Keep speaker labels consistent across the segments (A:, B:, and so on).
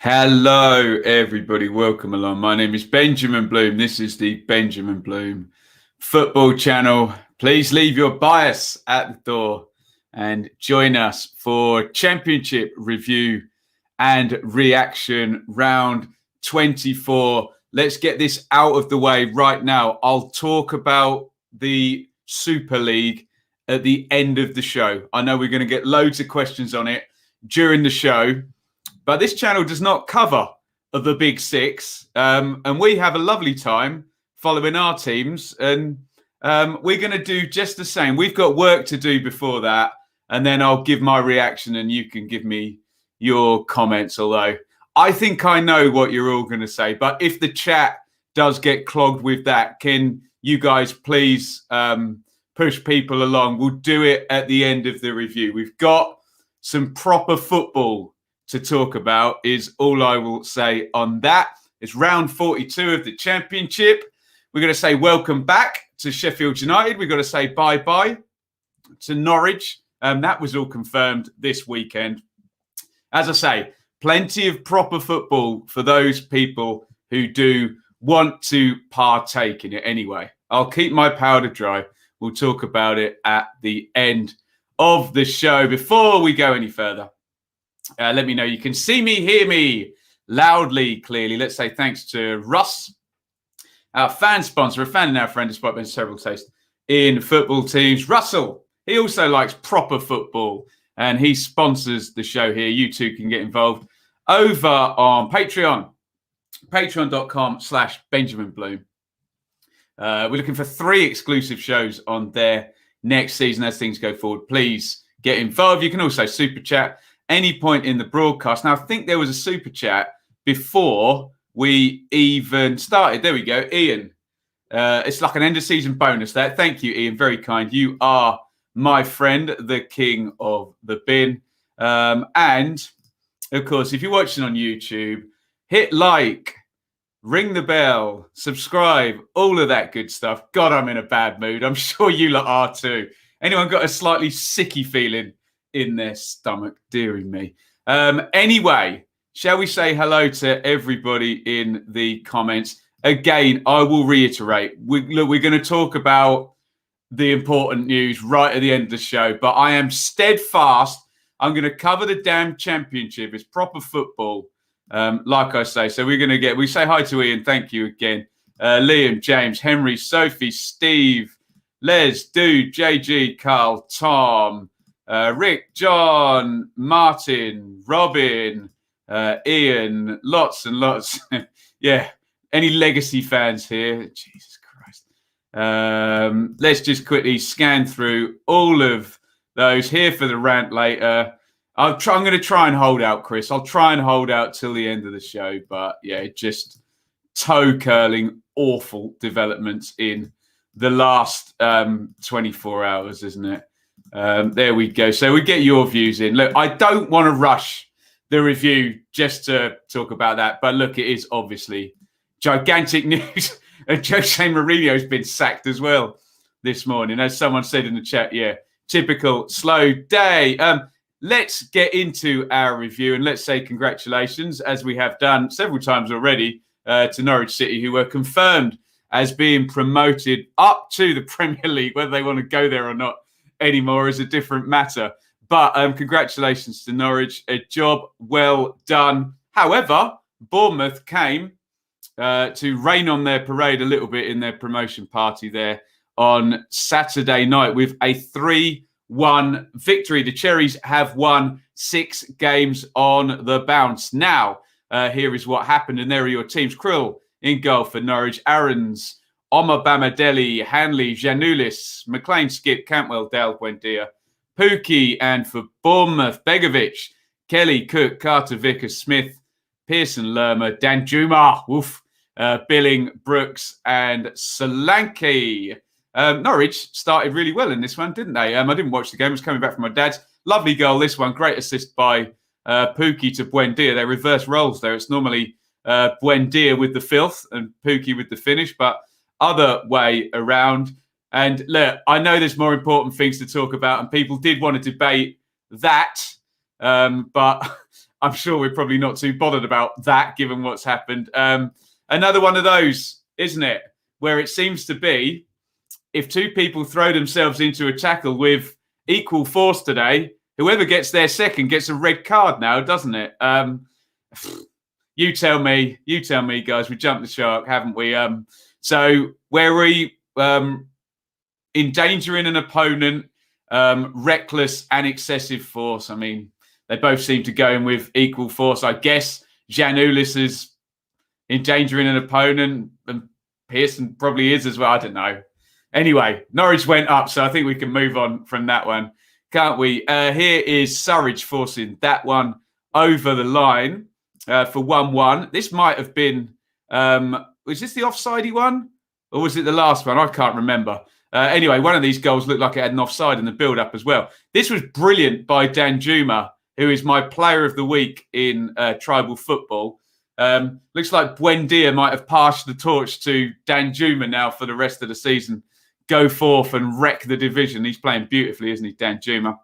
A: Hello, everybody. Welcome along. My name is Benjamin Bloom. This is the Benjamin Bloom Football Channel. Please leave your bias at the door and join us for Championship review and reaction round 24. Let's get this out of the way right now. I'll talk about the Super League at the end of the show. I know we're going to get loads of questions on it during the show. But this channel does not cover the Big Six. And we have a lovely time following our teams. And we're going to do just the same. We've got work to do before that. And then I'll give my reaction and you can give me your comments. Although I think I know what you're all going to say. But if the chat does get clogged with that, can you guys please push people along? We'll do it at the end of the review. We've got some proper football to talk about is all I will say on that. It's round 42 of the Championship. We're going to say welcome back to Sheffield United. We've got to say bye-bye to Norwich. That was all confirmed this weekend. As I say, plenty of proper football for those people who do want to partake in it anyway. I'll keep my powder dry. We'll talk about it at the end of the show. Before we go any further, let me know you can see me, hear me loudly, clearly. Let's say thanks to Russ, our fan sponsor, a fan and our friend, despite being several taste in football teams. Russell, he also likes proper football and he sponsors the show here. You too can get involved over on Patreon, patreon.com/Benjamin Bloom. We're looking for 3 exclusive shows on there next season as things go forward. Please get involved. You can also super chat any point in the broadcast. Now, I think there was a super chat before we even started. There we go. Iain. It's like an end of season bonus there. Thank you, Iain. Very kind. You are my friend, the king of the bin. And, of course, if you're watching on YouTube, hit like, ring the bell, subscribe, all of that good stuff. God, I'm in a bad mood. I'm sure you lot are too. Anyone got a slightly sicky feeling in their stomach? Dearie me. Anyway, shall we say hello to everybody in the comments? Again, I will reiterate, we're going to talk about the important news right at the end of the show, but I am steadfast. I'm going to cover the damn Championship. It's proper football, like I say. So we say hi to Iain. Thank you again. Liam, James, Henry, Sophie, Steve, Les, Dude, JG, Carl, Tom, Rick, John, Martin, Robin, Iain, lots and lots. Yeah, any legacy fans here? Jesus Christ. Let's just quickly scan through all of those here for the rant later. I'm going to try and hold out, Chris. I'll try and hold out till the end of the show. But yeah, just toe curling, awful developments in the last 24 hours, isn't it? There we go. So we get your views in. Look, I don't want to rush the review just to talk about that. But look, it is obviously gigantic news. And Jose Mourinho's been sacked as well this morning. As someone said in the chat, yeah, typical slow day. Let's get into our review and let's say congratulations, as we have done several times already, to Norwich City, who were confirmed as being promoted up to the Premier League. Whether they want to go there or not anymore is a different matter. But congratulations to Norwich. A job well done. However, Bournemouth came to rain on their parade a little bit in their promotion party there on Saturday night with a 3-1 victory. The Cherries have won 6 games on the bounce. Now, here is what happened, and there are your teams. Krill in goal for Norwich, Aarons, Omar Bamadeli, Hanley, Janulis, McLean, Skip, Cantwell, Dale, Buendia, Pookie, and for Bournemouth, Begovic, Kelly, Cook, Carter, Vickers, Smith, Pearson, Lerma, Danjuma, Billing, Brooks, and Solanke. Norwich started really well in this one, didn't they? I didn't watch the game. I was coming back from my dad's. Lovely goal, this one. Great assist by Pookie to Buendia. They reverse roles there. It's normally Buendia with the filth and Pookie with the finish, but other way around. And look, I know there's more important things to talk about, and people did want to debate that. But I'm sure we're probably not too bothered about that, given what's happened. Another one of those, isn't it, where it seems to be, if two people throw themselves into a tackle with equal force today, whoever gets there second gets a red card now, doesn't it? You tell me, guys. We jumped the shark, haven't we? So where we endangering an opponent, reckless and excessive force. I mean, they both seem to go in with equal force. I guess Giannoulis is endangering an opponent, and Pearson probably is as well. I don't know. Anyway, Norwich went up, so I think we can move on from that one, can't we? Here is Surridge forcing that one over the line for 1-1. This might have been, was this the offsidey one? Or was it the last one? I can't remember. Anyway, one of these goals looked like it had an offside in the build-up as well. This was brilliant by Danjuma, who is my player of the week in tribal football. Looks like Buendia might have passed the torch to Danjuma now for the rest of the season. Go forth and wreck the division. He's playing beautifully, isn't he, Danjuma?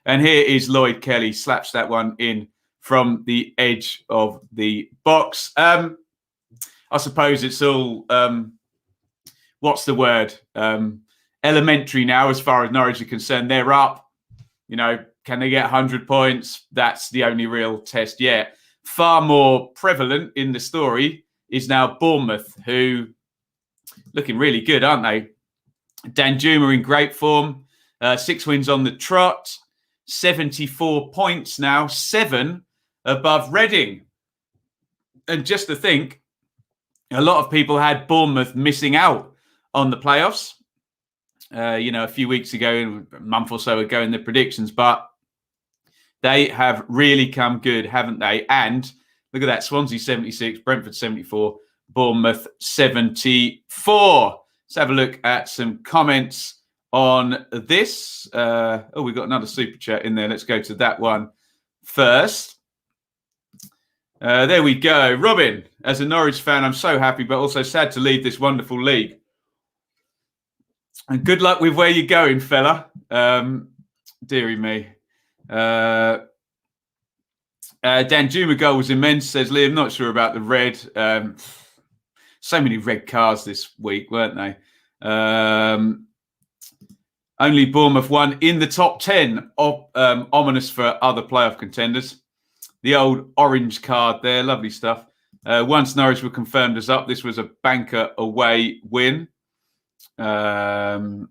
A: And here is Lloyd Kelly. Slaps that one in from the edge of the box. I suppose it's all, what's the word? Elementary now as far as Norwich are concerned. They're up. You know, can they get 100 points? That's the only real test yet. Far more prevalent in the story is now Bournemouth, who looking really good, aren't they? Danjuma in great form. 6 wins on the trot. 74 points now. 7 above Reading. And just to think, a lot of people had Bournemouth missing out on the playoffs, a few weeks ago, a month or so ago in the predictions, but they have really come good, haven't they? And look at that, Swansea 76, Brentford 74, Bournemouth 74. Let's have a look at some comments on this. We've got another super chat in there. Let's go to that one first. There we go. Robin, as a Norwich fan, I'm so happy, but also sad to leave this wonderful league. And good luck with where you're going, fella. Deary me. Danjuma goal was immense, says Liam. Not sure about the red. So many red cards this week, weren't they? Only Bournemouth won in the top 10. Ominous for other playoff contenders. The old orange card there. Lovely stuff. Once Norwich were confirmed as up, this was a banker away win. Emmy,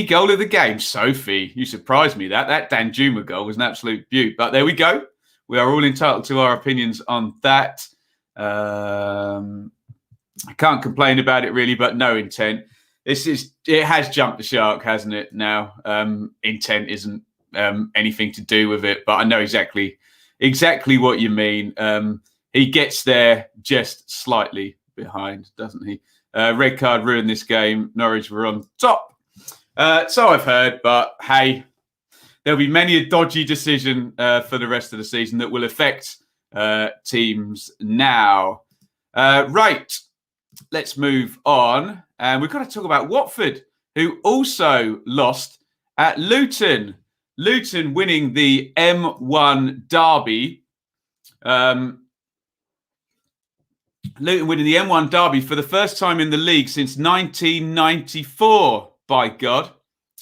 A: goal of the game. Sophie, you surprised me. That Danjuma goal was an absolute beaut. But there we go. We are all entitled to our opinions on that. I can't complain about it really, but no intent. It has jumped the shark, hasn't it? Now intent isn't anything to do with it, but I know exactly what you mean. He gets there just slightly behind, doesn't he? Red card ruined this game. Norwich were on top. So I've heard, but hey, there'll be many a dodgy decision for the rest of the season that will affect teams now. Right, let's move on. And we've got to talk about Watford, who also lost at Luton. Luton winning the M1 derby. Luton winning the M1 derby for the first time in the league since 1994. By God,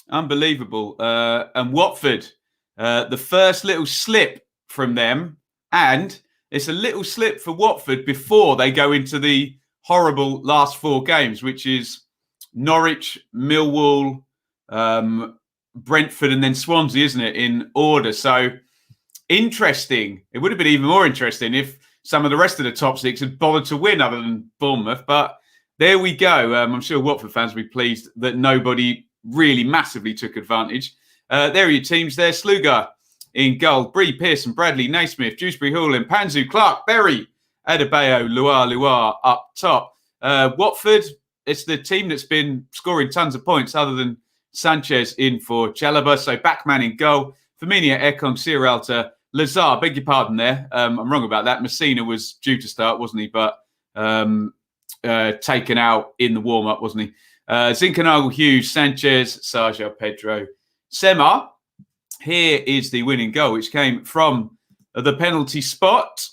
A: unbelievable. And Watford, the first little slip from them. And it's a little slip for Watford before they go into the horrible last 4 games, which is Norwich, Millwall, Brentford, and then Swansea, isn't it, in order? So interesting. It would have been even more interesting if some of the rest of the top 6 had bothered to win other than Bournemouth. But there we go. I'm sure Watford fans will be pleased that nobody really massively took advantage. There are your teams there. Sluga in goal. Bree, Pearson, Bradley, Naismith, Dewsbury Hall, and Panzu, Clark, Berry, Adebayo, Luar up top. Watford, it's the team that's been scoring tons of points other than Sanchez in for Chalobah. So Backman in goal. Firmino, Ekong, Sierralta, Lazar, beg your pardon there. I'm wrong about that. Messina was due to start, wasn't he? But taken out in the warm-up, wasn't he? Zinchenko, Hughes, Sanchez, Sarja, Pedro, Sema. Here is the winning goal, which came from the penalty spot.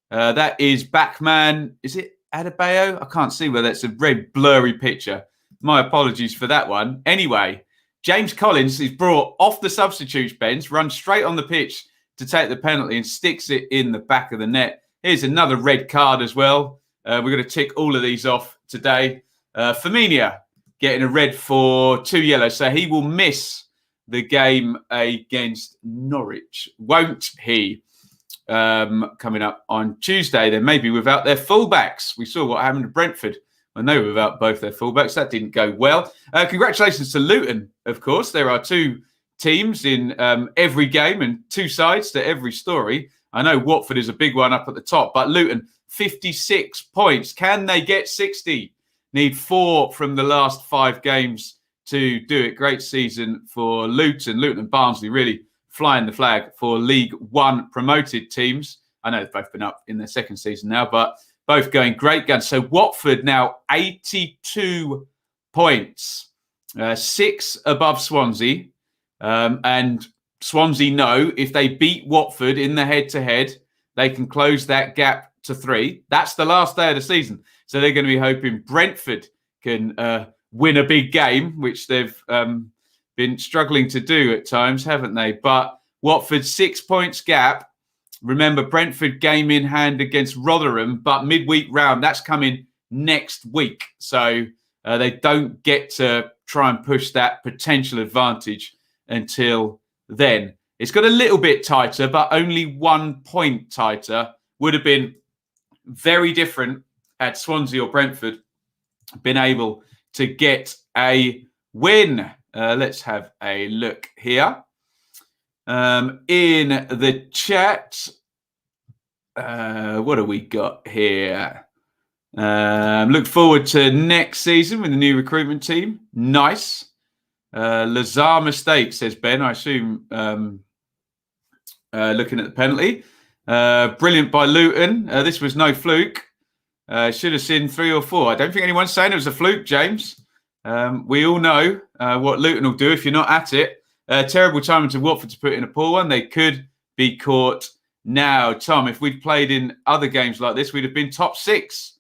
A: That is backman. Is it Adebayo? I can't see whether it's a red blurry picture. My apologies for that one. Anyway, James Collins is brought off the substitutes bench, runs straight on the pitch to take the penalty and sticks it in the back of the net. Here's another red card as well. We're going to tick all of these off today. Firmina getting a red for 2 yellows, so he will miss the game against Norwich, won't he? Coming up on Tuesday, then maybe without their fullbacks. We saw what happened to Brentford when they were without both their fullbacks. That didn't go well. Congratulations to Luton, of course. There are 2 teams in every game and 2 sides to every story. I know Watford is a big one up at the top, but Luton, 56 points. Can they get 60? Need 4 from the last 5 games to do it. Great season for Luton. Luton and Barnsley really flying the flag for League One promoted teams. I know they've both been up in their second season now, but both going great guns. So Watford now 82 points, 6 above Swansea. And Swansea know if they beat Watford in the head-to-head, they can close that gap to 3. That's the last day of the season. So they're going to be hoping Brentford can win a big game, which they've been struggling to do at times, haven't they? But Watford 6 points gap. Remember, Brentford game in hand against Rotherham, but midweek round, that's coming next week. So they don't get to try and push that potential advantage until then. It's got a little bit tighter, but only 1 point tighter. Would have been very different had Swansea or Brentford been able to get a win. Let's have a look here. In the chat, what have we got here? Look forward to next season with the new recruitment team. Nice. Lazar mistake, says Ben. I assume looking at the penalty. Brilliant by Luton. This was no fluke. Should have seen 3 or 4. I don't think anyone's saying it was a fluke, James. We all know what Luton will do if you're not at it. Terrible timing to Watford to put in a poor one. They could be caught now. Tom, if we'd played in other games like this, we'd have been top 6.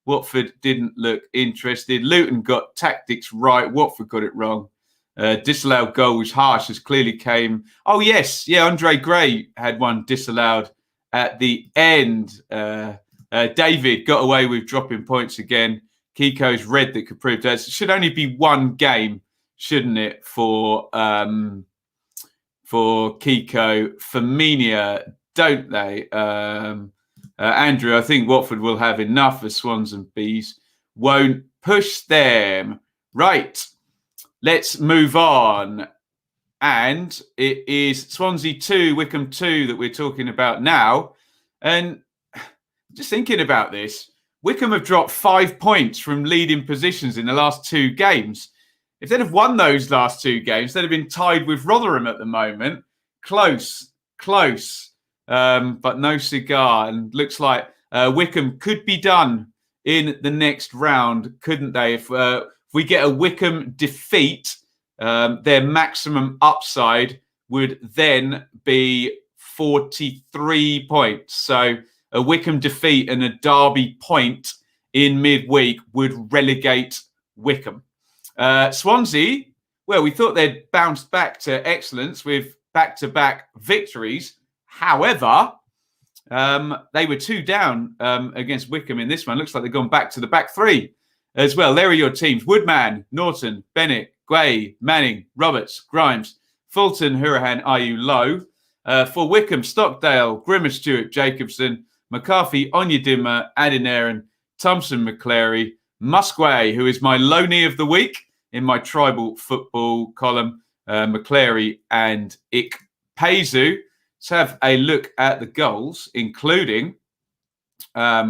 A: Watford didn't look interested. Luton got tactics right. Watford got it wrong. Disallowed goal was harsh as clearly came. Oh, yes. Yeah, Andre Gray had one disallowed at the end. David got away with dropping points again. Kiko's red that could prove that. It should only be 1 game, shouldn't it, for Kiko? Firmina, don't they? Andrew, I think Watford will have enough for Swans and Bees. Won't push them. Right. Let's move on. And it is Swansea 2, Wycombe 2 that we're talking about now. And just thinking about this, Wycombe have dropped 5 points from leading positions in the last 2 games. If they'd have won those last 2 games, they'd have been tied with Rotherham at the moment. Close. But no cigar. And looks like Wycombe could be done in the next round, couldn't they? If we get a Wycombe defeat, their maximum upside would then be 43 points. So a Wycombe defeat and a Derby point in midweek would relegate Wycombe. Swansea, well, we thought they'd bounced back to excellence with back-to-back victories. However, they were 2 down against Wycombe in this one. Looks like they've gone back to the back 3 as well. There are your teams. Woodman, Norton, Bennett, Guay, Manning, Roberts, Grimes, Fulton, Hurahan, Ayew, Lowe. For Wycombe, Stockdale, Grimmer, Stewart, Jacobson, McCarthy, Onyedinma, Adinaran, Thompson, McClary, Musquay, who is my loanee of the week in my tribal football column, McClary and Ikpeazu. Let's have a look at the goals, including a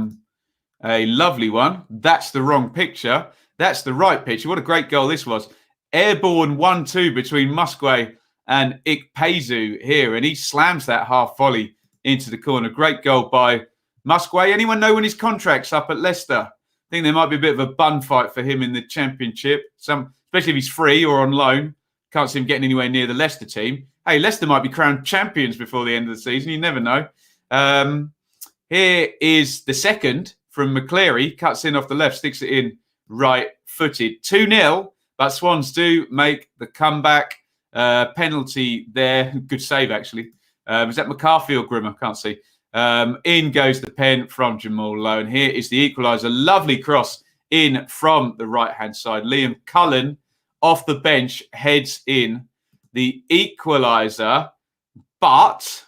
A: lovely one. That's the wrong picture. That's the right picture. What a great goal this was. Airborne 1-2 between Musquay and Ikpeazu here, and he slams that half volley into the corner. Great goal by Musquay. Anyone know when his contract's up at Leicester? I think there might be a bit of a bun fight for him in the Championship, especially if he's free or on loan. Can't see him getting anywhere near the Leicester team. Hey, Leicester might be crowned champions before the end of the season. You never know. Here is the second from McCleary. Cuts in off the left, sticks it in right-footed. 2-0, but Swans do make the comeback. Penalty there. Good save, actually. Is that McCarthy or Grimmer? Can't see. In goes the pen from Jamal Lowe. And here is the equaliser. Lovely cross in from the right-hand side. Liam Cullen off the bench heads in the equaliser. But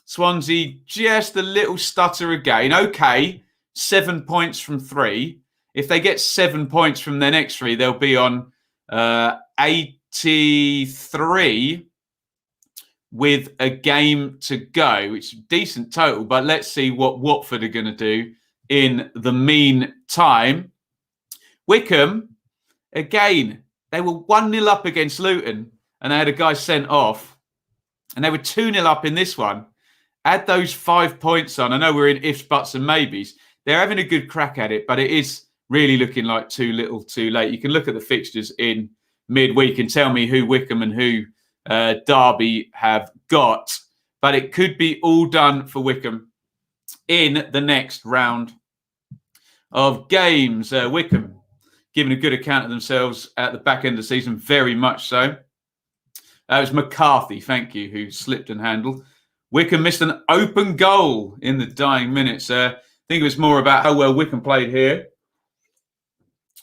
A: Swansea just a little stutter again. Okay, 7 points from 3. If they get 7 points from their next 3, they'll be on 83 with a game to go, which is a decent total. But let's see what Watford are going to do in the meantime. Wycombe, again, they were 1-0 up against Luton and they had a guy sent off. And they were 2-0 up in this one. Add those 5 points on. I know we're in ifs, buts and maybes. They're having a good crack at it, but it is really looking like too little too late. You can look at the fixtures in midweek and tell me who Wycombe and who Derby have got. But it could be all done for Wycombe in the next round of games. Wycombe giving a good account of themselves at the back end of the season, very much so. It was McCarthy, thank you, who slipped and handled. Wycombe missed an open goal in the dying minutes. I think it was more about how well Wycombe played here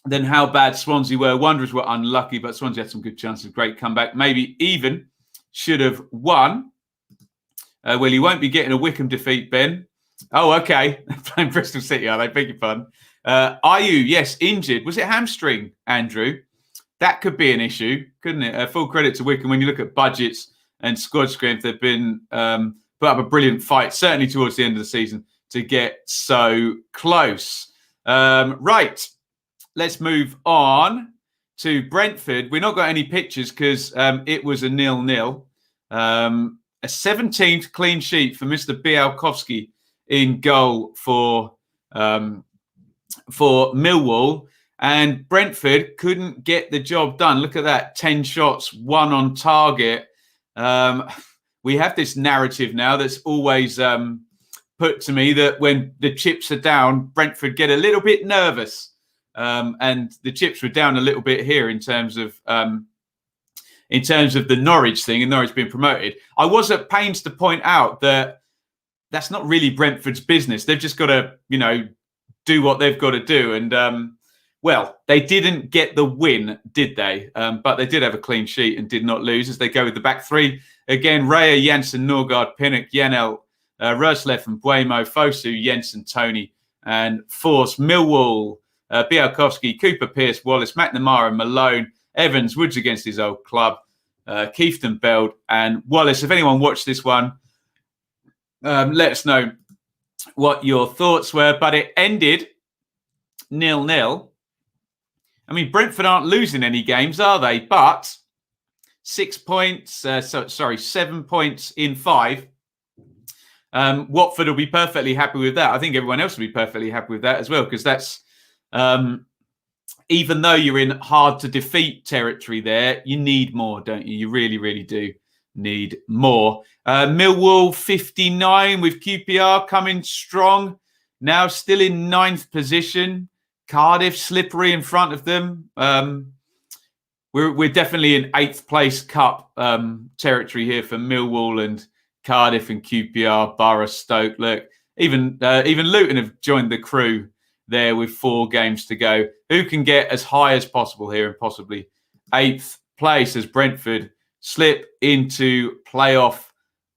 A: than how bad Swansea were. Wanderers were unlucky, but Swansea had some good chances. Great comeback. Maybe even should have won. Well, you won't be getting a Wycombe defeat, Ben. Oh, okay. Playing Bristol City, are they? Beg your pardon. Ayew, yes, injured. Was it hamstring, Andrew? That could be an issue, couldn't it? Full credit to Wycombe. When you look at budgets and squad strength, they've been put up a brilliant fight, certainly towards the end of the season, to get so close. Right, let's move on to Brentford. We've not got any pictures because it was a 0-0. A 17th clean sheet for Mr. Białkowski in goal for Millwall. And Brentford couldn't get the job done. Look at that, 10 shots, 1 on target. We have this narrative now that's always put to me that when the chips are down, Brentford get a little bit nervous. And the chips were down a little bit here in terms of the Norwich thing and Norwich being promoted. I was at pains to point out that that's not really Brentford's business. They've just got to, do what they've got to do. And, well, they didn't get the win, did they? But they did have a clean sheet and did not lose as they go with the back 3. Again, Raya, Janssen, Norgard, Pinnock, Janel, Roslev and Buemo, Fosu, Jensen, Tony and Force. Millwall, Białkowski, Cooper, Pearce, Wallace, McNamara, Malone, Evans, Woods against his old club, Keefton, Beld and Wallace. If anyone watched this one, let us know what your thoughts were. But it ended 0-0. I mean, Brentford aren't losing any games, are they? But 7 points in 5. Watford will be perfectly happy with that. I think everyone else will be perfectly happy with that as well, because that's, even though you're in hard to defeat territory there, you need more, don't you? You really, really do need more. Millwall 59 with QPR coming strong. Now still in 9th position. Cardiff slippery in front of them. We're definitely in 8th place cup territory here for Millwall and Cardiff and QPR, Borough, Stoke. Look, even Luton have joined the crew there with 4 games to go. Who can get as high as possible here and possibly 8th place as Brentford slip into playoff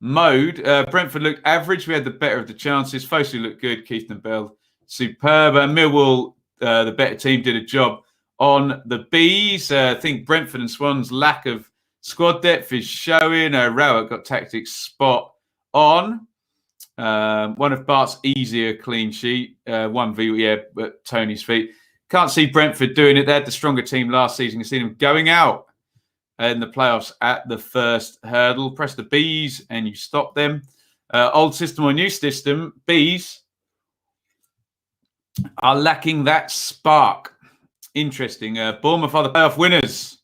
A: mode? Brentford looked average. We had the better of the chances. Fosu looked good. Keefton Bell superb. Millwall, the better team, did a job on the Bees. I think Brentford and Swans' lack of squad depth is showing. Rowett got tactics spot on. One of Bart's easier clean sheet. 1v, at Tony's feet. Can't see Brentford doing it. They had the stronger team last season. You see them going out in the playoffs at the first hurdle. Press the Bees and you stop them. Old system or new system, Bees are lacking that spark. Interesting. Bournemouth are the playoff winners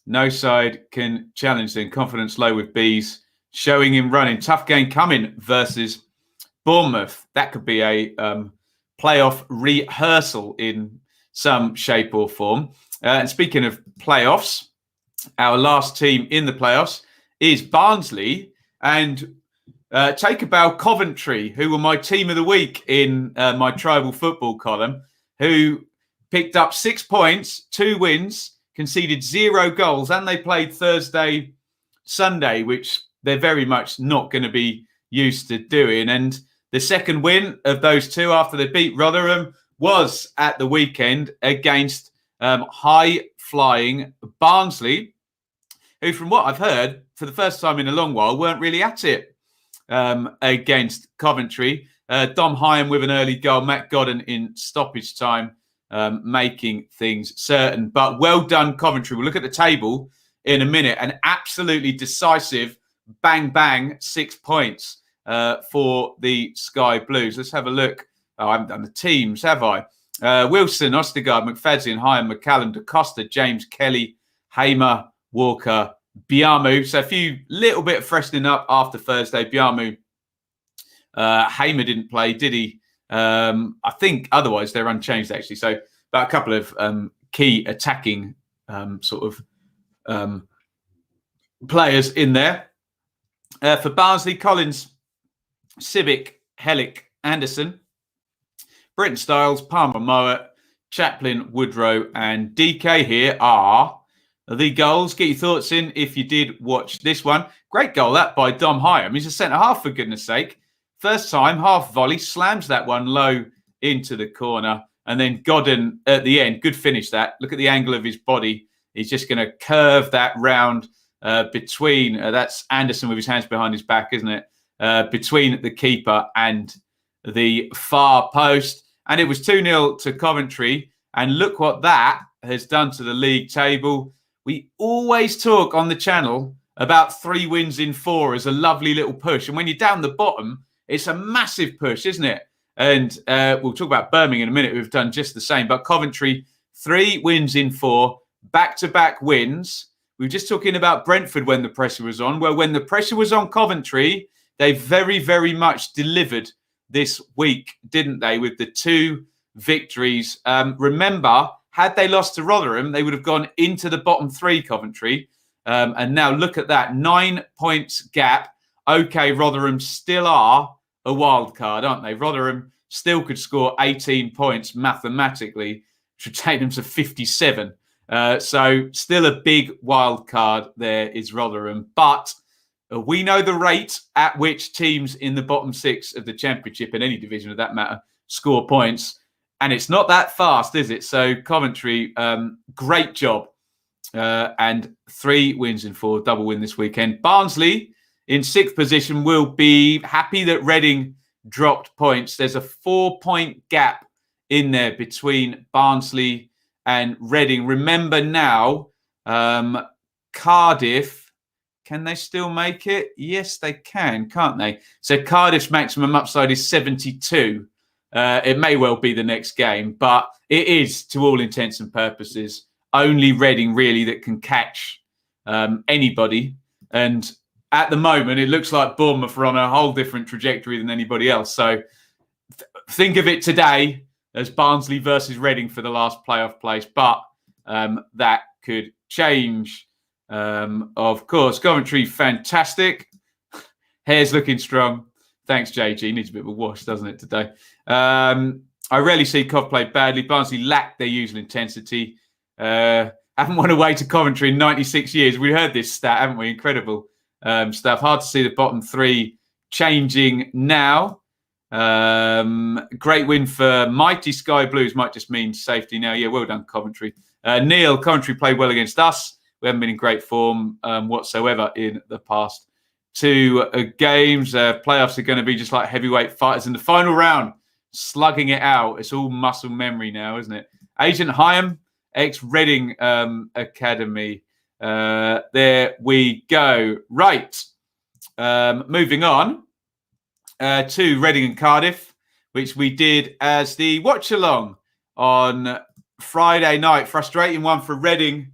A: No side can challenge them. Confidence low with Bees. Showing him running. Tough game coming versus Bournemouth. That could be a playoff rehearsal in some shape or form. And speaking of playoffs, our last team in the playoffs is Barnsley and take about Coventry, who were my team of the week in my tribal football column, who picked up 6 points, 2 wins, conceded 0 goals, and they played Thursday, Sunday, which they're very much not going to be used to doing. And the second win of those two after they beat Rotherham was at the weekend against high-flying Barnsley, who, from what I've heard, for the first time in a long while, weren't really at it against Coventry. Dom Hyam with an early goal, Matt Godden in stoppage time, making things certain. But well done, Coventry. We'll look at the table in a minute. An absolutely decisive bang, bang, 6 points for the Sky Blues. Let's have a look. Oh, I haven't done the teams, have I? Wilson, Ostergaard, McFadzean, Hyam, McCallum, DaCosta, James, Kelly, Hamer, Walker, Biamu. So a few little bit of freshening up after Thursday. Biamu, Hamer didn't play, did he? I think otherwise they're unchanged, actually. So about a couple of key attacking players in there. For Barnsley, Collins, Civic, Hellick, Anderson, Britton Styles, Palmer Mowat, Chaplin, Woodrow, and DK here are the goals. Get your thoughts in if you did watch this one. Great goal that by Dom Hyam. He's a centre-half, for goodness sake. First time, half volley, slams that one low into the corner. And then Godden at the end, good finish that. Look at the angle of his body. He's just going to curve that round between, that's Anderson with his hands behind his back, isn't it? Between the keeper and the far post. And it was 2-0 to Coventry. And look what that has done to the league table. We always talk on the channel about 3 wins in 4 as a lovely little push. And when you're down the bottom, it's a massive push, isn't it? And we'll talk about Birmingham in a minute. We've done just the same. But Coventry, 3 wins in 4, back-to-back wins. We were just talking about Brentford when the pressure was on. Well, when the pressure was on Coventry, they very, very much delivered this week, didn't they, with the 2 victories. Remember, had they lost to Rotherham, they would have gone into the bottom 3, Coventry. And now look at that, 9 points gap. Okay, Rotherham still are a wild card, aren't they? Rotherham still could score 18 points mathematically, which would take them to 57. So still a big wild card there is Rotherham. But we know the rate at which teams in the bottom 6 of the Championship, in any division of that matter, score points. And it's not that fast, is it? So Coventry, great job. And 3 wins in 4, double win this weekend. Barnsley, in 6th position, will be happy that Reading dropped points. There's a 4-point gap in there between Barnsley and Reading. Remember now, Cardiff, can they still make it? Yes, they can, can't they? So Cardiff's maximum upside is 72. It may well be the next game, but it is, to all intents and purposes, only Reading really that can catch anybody. And at the moment, it looks like Bournemouth are on a whole different trajectory than anybody else. So think of it today as Barnsley versus Reading for the last playoff place, but that could change. Of course, Coventry, fantastic. Hair's looking strong. Thanks, JG. Needs a bit of a wash, doesn't it, today? I rarely see Cov play badly. Barnsley lack their usual intensity. Haven't won away to Coventry in 96 years. We heard this stat, haven't we? Incredible stuff. Hard to see the bottom 3 changing now. Great win for mighty Sky Blues. Might just mean safety now. Yeah, well done, Coventry. Neil, Coventry played well against us. We haven't been in great form whatsoever in the past 2 games. Playoffs are going to be just like heavyweight fighters in the final round, slugging it out. It's all muscle memory now, isn't it? Agent Hyam, ex-Reading Academy. There we go. Right. Moving on to Reading and Cardiff, which we did as the watch-along on Friday night. Frustrating one for Reading.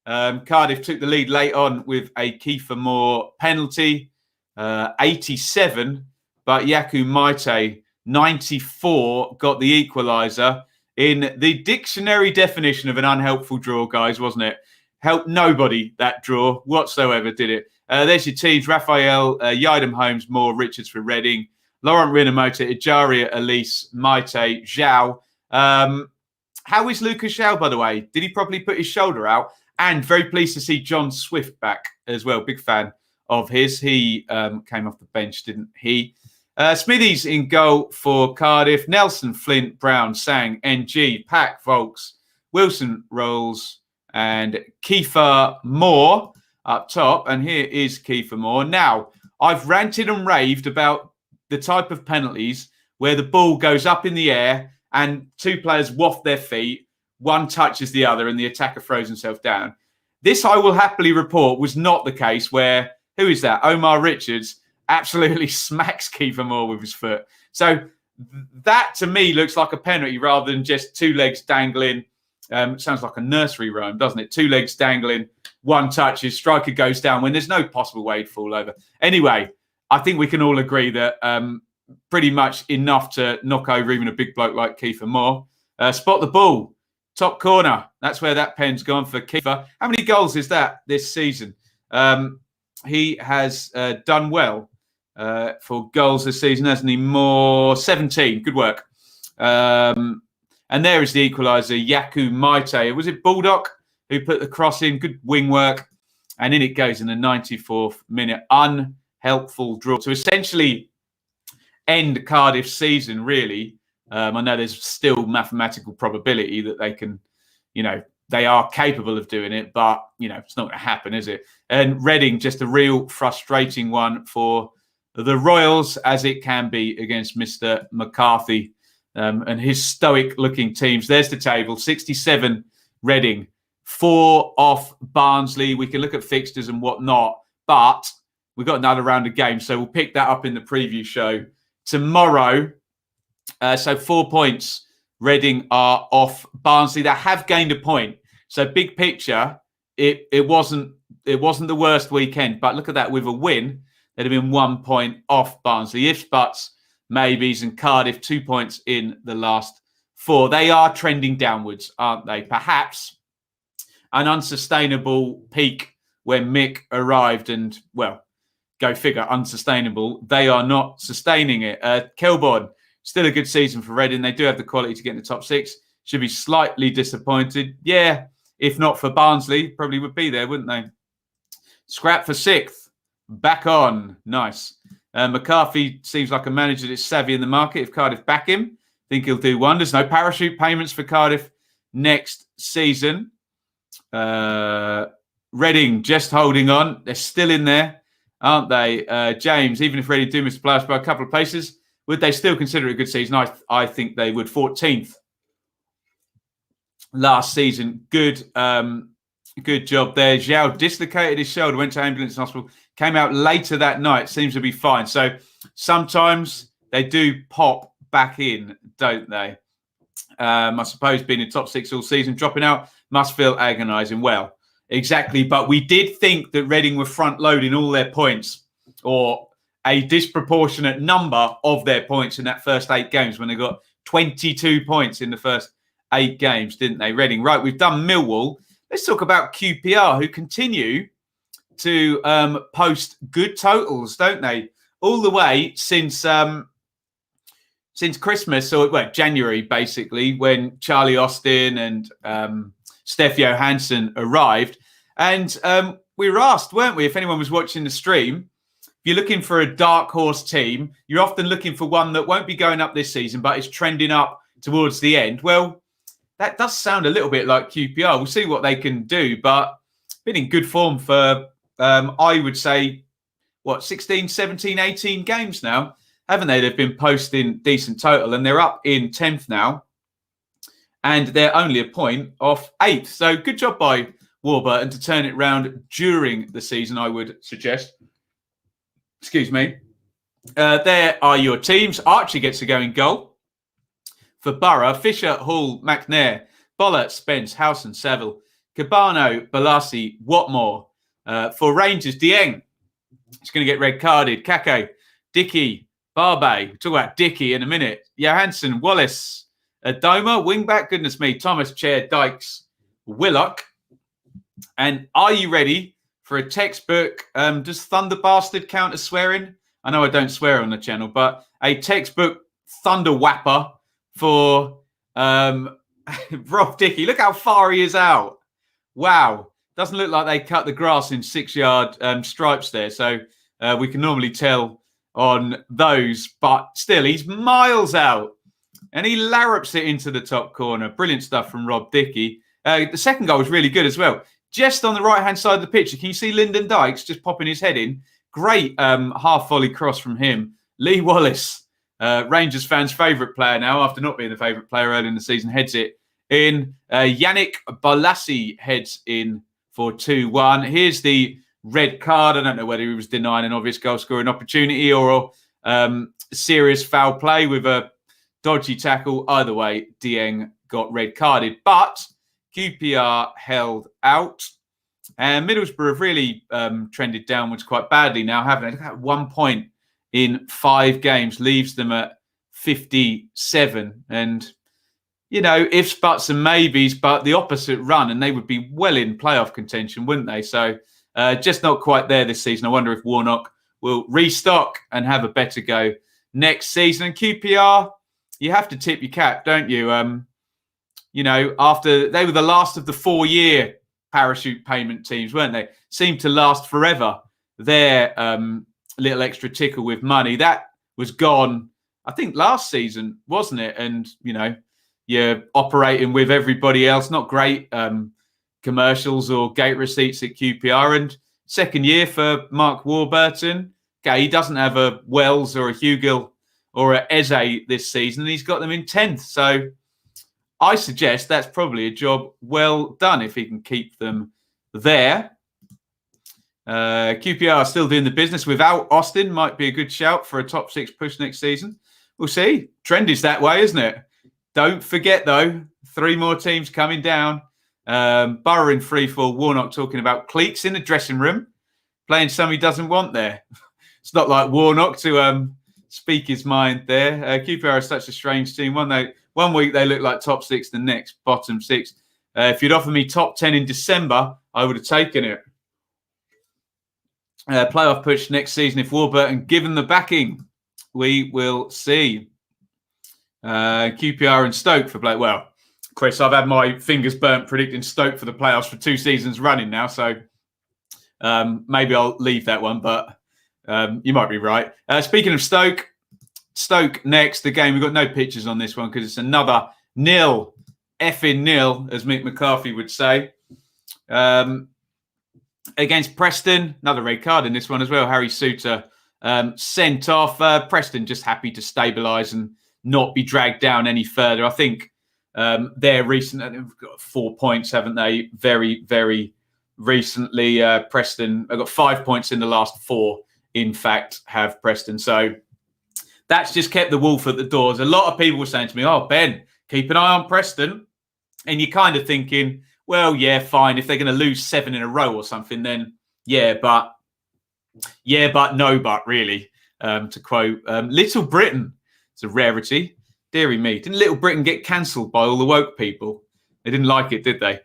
A: Cardiff took the lead late on with a Kiefer Moore penalty, 87, but Yaku Maite, 94, got the equaliser in the dictionary definition of an unhelpful draw, guys, wasn't it? Helped nobody, that draw whatsoever, did it? There's your teams: Raphael, Yidam, Holmes, Moore, Richards for Reading, Laurent Rinamota, Ejaria, Elise, Maite, Zhao. How is Lucas Zhao, by the way? Did he probably put his shoulder out? And very pleased to see John Swift back as well. Big fan of his. He came off the bench, didn't he? Smithies in goal for Cardiff. Nelson, Flint, Brown, Sang, NG, Pack, Volks, Wilson, Rolls, and Kiefer Moore up top. And here is Kiefer Moore. Now, I've ranted and raved about the type of penalties where the ball goes up in the air and two players waft their feet, one touches the other, and the attacker throws himself down. This, I will happily report, was not the case where, who is that? Omar Richards absolutely smacks Kiefer Moore with his foot. So that, to me, looks like a penalty rather than just two legs dangling. Sounds like a nursery rhyme, doesn't it? Two legs dangling, one touches, striker goes down when there's no possible way to fall over. Anyway, I think we can all agree that pretty much enough to knock over even a big bloke like Kiefer Moore. Spot the ball, top corner. That's where that pen's gone for Kiefer. How many goals is that this season? He has done well for goals this season, hasn't he? More 17. Good work. And there is the equaliser, Yaku Maite. Was it Baldock who put the cross in? Good wing work. And in it goes in the 94th minute. Unhelpful draw to essentially end Cardiff's season, really. I know there's still mathematical probability that they can, they are capable of doing it, but, it's not going to happen, is it? And Reading, just a real frustrating one for the Royals, as it can be against Mr. McCarthy and his stoic-looking teams. There's the table, 67 Reading, 4 off Barnsley. We can look at fixtures and whatnot, but we've got another round of games, so we'll pick that up in the preview show tomorrow. So 4 points. Reading are off Barnsley. They have gained a point. So big picture, it wasn't the worst weekend. But look at that, with a win, they'd have been 1 point off Barnsley. Ifs, buts, maybes, and Cardiff 2 points in the last 4. They are trending downwards, aren't they? Perhaps an unsustainable peak when Mick arrived and, well, go figure, unsustainable. They are not sustaining it. Kelborn, still a good season for Reading. They do have the quality to get in the top 6. Should be slightly disappointed. Yeah, if not for Barnsley, probably would be there, wouldn't they? Scrap for 6th. Back on. Nice. McCarthy seems like a manager that's savvy in the market. If Cardiff back him, I think he'll do wonders. No parachute payments for Cardiff next season. Reading just holding on. They're still in there, aren't they? James, even if Reading do miss the playoffs by a couple of places, would they still consider it a good season? I think they would. 14th last season. Good job there. Zhao dislocated his shoulder, went to ambulance hospital, came out later that night, seems to be fine. So sometimes they do pop back in, don't they? I suppose being in top 6 all season, dropping out must feel agonising. Well, exactly. But we did think that Reading were front-loading all their points, or a disproportionate number of their points in that first 8 games when they got 22 points in the first 8 games, didn't they? Reading. Right, we've done Millwall. Let's talk about QPR, who continue to post good totals, don't they? All the way since Christmas, or January, basically, when Charlie Austin and Steph Johansson arrived. And we were asked, weren't we, if anyone was watching the stream, if you're looking for a dark horse team, you're often looking for one that won't be going up this season, but is trending up towards the end. Well, that does sound a little bit like QPR. We'll see what they can do, but been in good form for, I would say, 16, 17, 18 games now, haven't they? They've been posting decent total, and they're up in 10th now, and they're only a point off 8th. So good job by Warburton to turn it round during the season, I would suggest. Excuse me. There are your teams. Archie gets to go in goal for Borough. Fisher, Hall, McNair, Bollert, Spence, Howson, Saville, Cabano, Balassi, Watmore. For Rangers, Dieng. He's going to get red carded. Kake, Dickey, Barbe. We'll talk about Dickey in a minute. Johansson, Wallace, Adoma, wingback. Goodness me. Thomas, Chair, Dykes, Willock. And are you ready for a textbook? Does Thunder Bastard count as swearing? I know I don't swear on the channel, but a textbook Thunder Whapper for Rob Dickey. Look how far he is out. Wow. Doesn't look like they cut the grass in 6-yard stripes there. So we can normally tell on those, but still he's miles out. And he larrups it into the top corner. Brilliant stuff from Rob Dickey. The second goal was really good as well. Just on the right-hand side of the picture, can you see Lyndon Dykes just popping his head in? Great half-volley cross from him. Lee Wallace, Rangers fans' favourite player now, after not being the favourite player early in the season, heads it in. Yannick Balassi heads in for 2-1. Here's the red card. I don't know whether he was denying an obvious goal-scoring opportunity or serious foul play with a dodgy tackle. Either way, Dieng got red carded. But QPR held out. And Middlesbrough have really trended downwards quite badly now, haven't they? Look at 1 point in 5 games, leaves them at 57. And, you know, ifs, buts and maybes, but the opposite run, and they would be well in playoff contention, wouldn't they? So just not quite there this season. I wonder if Warnock will restock and have a better go next season. And QPR, you have to tip your cap, don't you? You know, after they were the last of the 4-year parachute payment teams, weren't they? Seemed to last forever. Their little extra tickle with money, that was gone, I think, last season, wasn't it? And, you know, you're operating with everybody else. Not great commercials or gate receipts at QPR. And second year for Mark Warburton. Okay, he doesn't have a Wells or a Hugill or a Eze this season, and he's got them in 10th. So I suggest that's probably a job well done if he can keep them there. QPR are still doing the business without Austin. Might be a good shout for a top 6 push next season. We'll see. Trend is that way, isn't it? Don't forget, though, 3 more teams coming down. Borough in free fall. Warnock talking about cliques in the dressing room, playing some he doesn't want there. It's not like Warnock to speak his mind there. QPR is such a strange team. One week they look like top 6, the next bottom 6. If you'd offered me top 10 in December, I would have taken it. Playoff push next season if Warburton given the backing. We will see. QPR and Stoke for Blake. Well, Chris, I've had my fingers burnt predicting Stoke for the playoffs for 2 seasons running now, so maybe I'll leave that one, but you might be right. Speaking of Stoke next, the game, we've got no pictures on this one because it's another effing nil, as Mick McCarthy would say. Against Preston, another red card in this one as well. Harry Suter sent off. Preston just happy to stabilise and not be dragged down any further. I think they're recent. They've got 4 points, haven't they? Very, very recently. Preston have got 5 points in the last 4, in fact, have Preston. So that's just kept the wolf at the doors. A lot of people were saying to me, oh, Ben, keep an eye on Preston. And you're kind of thinking, well, yeah, fine. If they're going to lose 7 in a row or something, then yeah, but no, but really, to quote Little Britain. It's a rarity. Deary me. Didn't Little Britain get cancelled by all the woke people? They didn't like it, did they?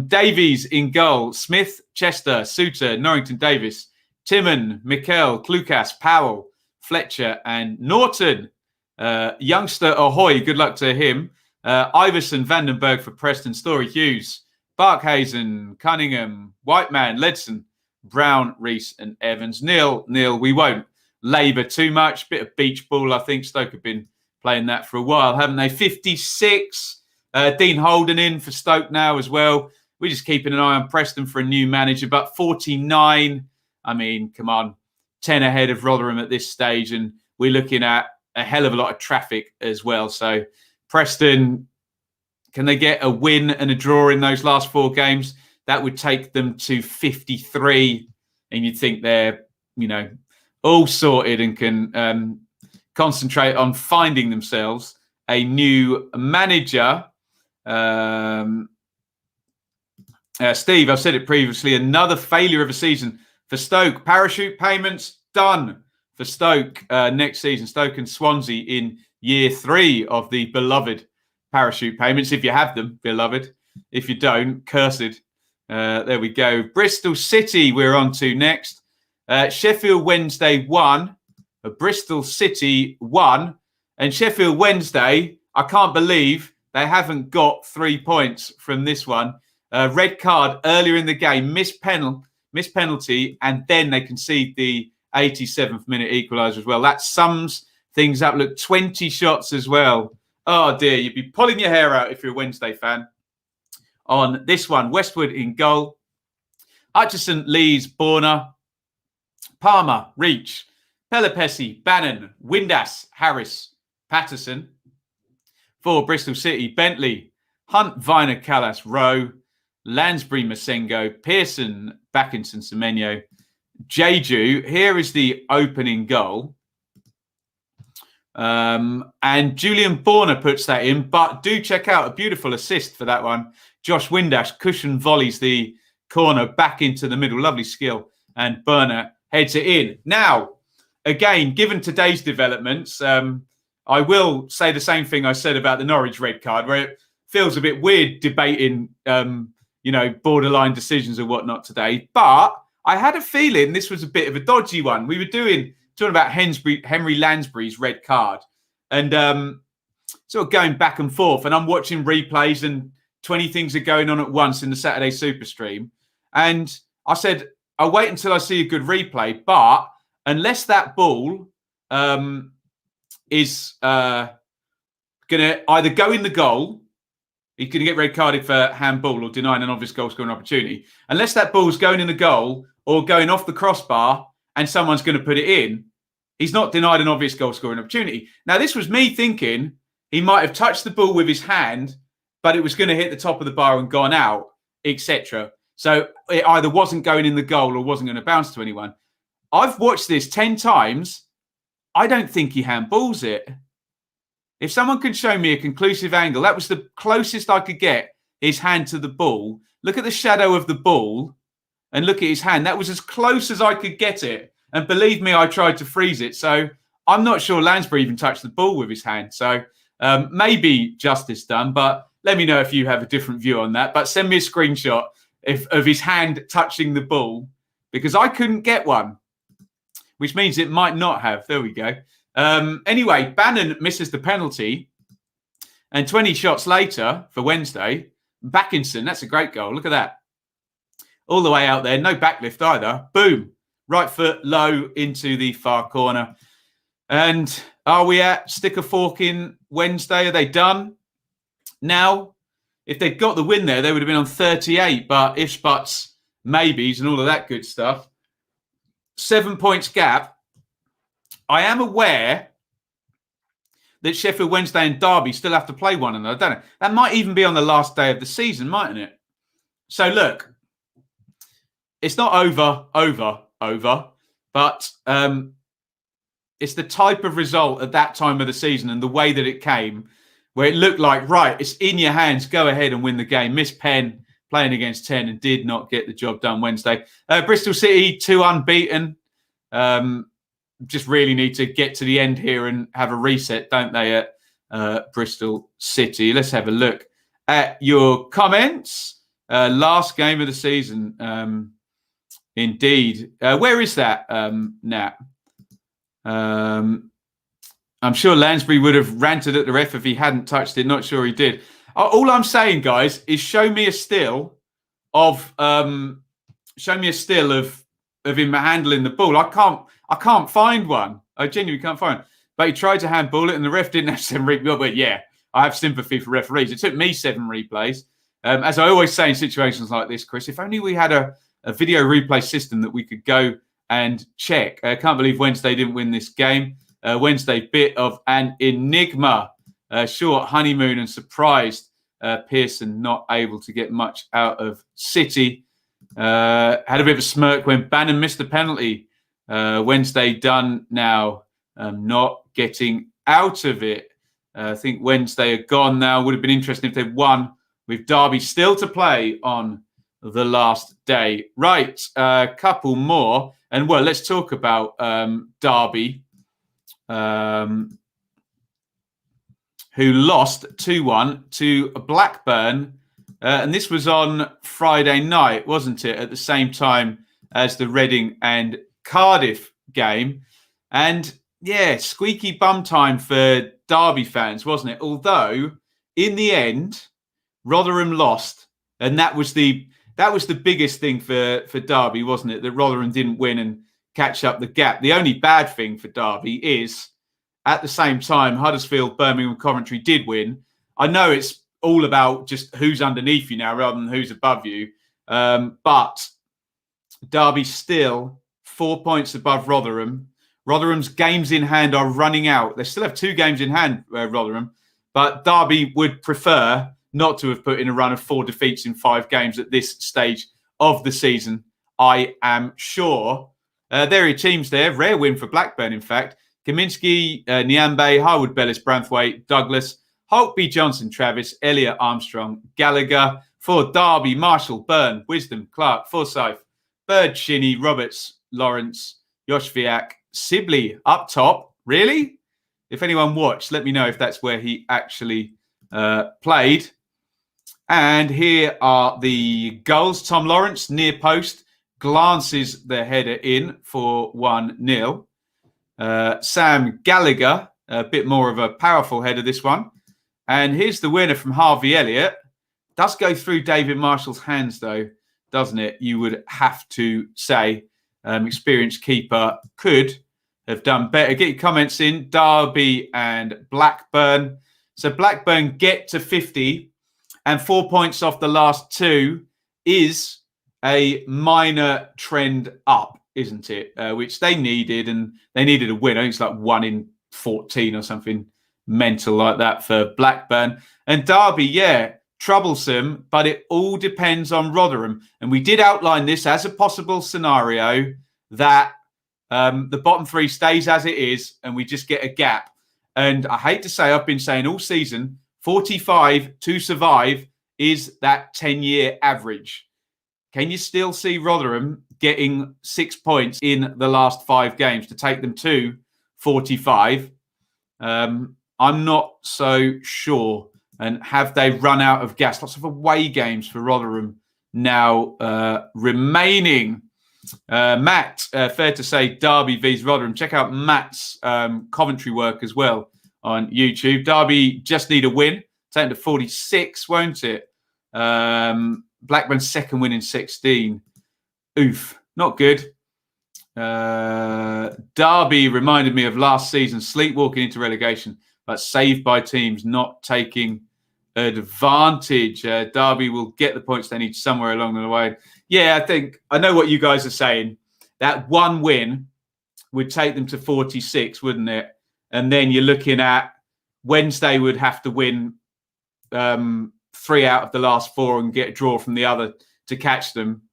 A: Davies in goal. Smith, Chester, Suter, Norrington Davis, Timon, Mikel, Klukas, Powell, Fletcher, and Norton. Youngster Ahoy, good luck to him. Iverson, Vandenberg for Preston, Story, Hughes, Barkhazen, Cunningham, Whiteman, Ledson, Brown, Reese, and Evans. Nil, we won't labour too much. Bit of beach ball, I think. Stoke have been playing that for a while, haven't they? 56. Dean Holden in for Stoke now as well. We're just keeping an eye on Preston for a new manager. But 49, I mean, come on. 10 ahead of Rotherham at this stage. And we're looking at a hell of a lot of traffic as well. So Preston, can they get a win and a draw in those last 4 games? That would take them to 53. And you'd think they're, all sorted and can concentrate on finding themselves a new manager. Steve, I've said it previously, another failure of a season for Stoke. Parachute payments done for Stoke next season. Stoke and Swansea in year 3 of the beloved parachute payments. If you have them, beloved. If you don't, cursed. There we go. Bristol City we're on to next. Sheffield Wednesday 1. Bristol City 1. And Sheffield Wednesday, I can't believe they haven't got 3 points from this one. Red card earlier in the game, missed penalty, and then they concede the 87th minute equaliser as well. That sums things up. Look, 20 shots as well. Oh dear, you'd be pulling your hair out if you're a Wednesday fan. On this one, Westwood in goal. Hutchison, Lees, Borna, Palmer, Reach, Pelopessi, Bannon, Windass, Harris, Patterson. For Bristol City, Bentley, Hunt, Viner, Callas, Rowe, Lansbury, Masengo, Pearson, Backinson, Semenyo, Jeju. Here is the opening goal. And Julian Borna puts that in, but do check out a beautiful assist for that one. Josh Windass cushion volleys the corner back into the middle. Lovely skill. And Borna heads it in. Now, again, given today's developments, I will say the same thing I said about the Norwich red card, where it feels a bit weird debating, borderline decisions and whatnot today. But I had a feeling this was a bit of a dodgy one. We were talking about Henry Lansbury's red card, and sort of going back and forth. And I'm watching replays, and 20 things are going on at once in the Saturday Super Stream. And I said, I'll wait until I see a good replay. But unless that ball is going to either go in the goal, he's going to get red carded for handball or denying an obvious goal scoring opportunity. Unless that ball's going in the goal or going off the crossbar and someone's going to put it in, he's not denied an obvious goal scoring opportunity. Now, this was me thinking he might have touched the ball with his hand, but it was going to hit the top of the bar and gone out, etc. So it either wasn't going in the goal or wasn't going to bounce to anyone. I've watched this 10 times. I don't think he handballs it. If someone can show me a conclusive angle, that was the closest I could get his hand to the ball. Look at the shadow of the ball and look at his hand. That was as close as I could get it. And believe me, I tried to freeze it. So I'm not sure Lansbury even touched the ball with his hand. So maybe justice done, but let me know if you have a different view on that. But send me a screenshot of his hand touching the ball, because I couldn't get one, which means it might not have. There we go. Anyway, Bannon misses the penalty, and 20 shots later for Wednesday, Backinson, that's a great goal. Look at that. All the way out there, no backlift either. Boom, right foot low into the far corner. And are we at stick a fork in Wednesday? Are they done? Now, if they'd got the win there, they would have been on 38, but ifs, buts, maybes and all of that good stuff. 7 points gap. I am aware that Sheffield Wednesday and Derby still have to play one another. I don't know. That might even be on the last day of the season, mightn't it? So look, it's not over, but it's the type of result at that time of the season and the way that it came, where it looked like, right, it's in your hands, go ahead and win the game. Miss Penn playing against 10 and did not get the job done Wednesday. Bristol City, 2 unbeaten. Just really need to get to the end here and have a reset, don't they, at Bristol City? Let's have a look at your comments. Last game of the season, indeed. Where is that, Nat? I'm sure Lansbury would have ranted at the ref if he hadn't touched it. Not sure he did. All I'm saying, guys, is show me a still of him handling the ball. I can't find one. I genuinely can't find one. But he tried to handball it, and the ref didn't have 7 replays. But yeah, I have sympathy for referees. It took me 7 replays. As I always say in situations like this, Chris, if only we had a video replay system that we could go and check. I can't believe Wednesday didn't win this game. Wednesday, bit of an enigma. Short honeymoon and surprised Pearson not able to get much out of City. Had a bit of a smirk when Bannon missed the penalty. Wednesday done now. Not getting out of it. I think Wednesday are gone now. Would have been interesting if they'd won, with Derby still to play on the last day. Right, a couple more. And, well, let's talk about Derby, who lost 2-1 to Blackburn. And this was on Friday night, wasn't it? At the same time as the Reading and Cardiff game. And, yeah, squeaky bum time for Derby fans, wasn't it? Although, in the end, Rotherham lost. And that was the biggest thing for Derby, wasn't it? That Rotherham didn't win and catch up the gap. The only bad thing for Derby is, at the same time, Huddersfield, Birmingham, Coventry did win. I know it's all about just who's underneath you now rather than who's above you. But Derby still 4 points above Rotherham. Rotherham's games in hand are running out. They still have 2 games in hand, Rotherham. But Derby would prefer not to have put in a run of 4 defeats in 5 games at this stage of the season, I am sure. There are your teams there. Rare win for Blackburn, in fact. Kaminsky, Nyambe, Harwood, Bellis, Branthwaite, Douglas, Holtby, Johnson, Travis, Elliott, Armstrong, Gallagher. For Derby, Marshall, Byrne, Wisdom, Clark, Forsyth, Bird, Shinney, Roberts, Lawrence, Yoshviak, Sibley up top. Really? If anyone watched, let me know if that's where he actually played. And here are the goals. Tom Lawrence, near post, glances the header in for 1-0. Sam Gallagher, a bit more of a powerful header, this one. And here's the winner from Harvey Elliott. Does go through David Marshall's hands, though, doesn't it? You would have to say. Experienced keeper could have done better. Get your comments in. Derby and Blackburn. So Blackburn get to 50 and 4 points off the last 2 is a minor trend up, isn't it? Which they needed, and they needed a win. I think it's like 1 in 14 or something mental like that for Blackburn. And Derby, yeah, troublesome, but it all depends on Rotherham. And we did outline this as a possible scenario that the bottom 3 stays as it is and we just get a gap. And I hate to say, I've been saying all season, 45 to survive is that 10-year average. Can you still see Rotherham getting 6 points in the last 5 games to take them to 45? I'm not so sure. And have they run out of gas? Lots of away games for Rotherham now remaining. Matt, fair to say Derby vs Rotherham. Check out Matt's commentary work as well on YouTube. Derby just need a win. Take them to 46, won't it? Blackburn's second win in 16. Oof, not good. Derby reminded me of last season, sleepwalking into relegation, but saved by teams not taking advantage. Derby will get the points they need somewhere along the way. Yeah, I know what you guys are saying. That one win would take them to 46, wouldn't it? And then you're looking at Wednesday would have to win 3 out of the last 4 and get a draw from the other to catch them.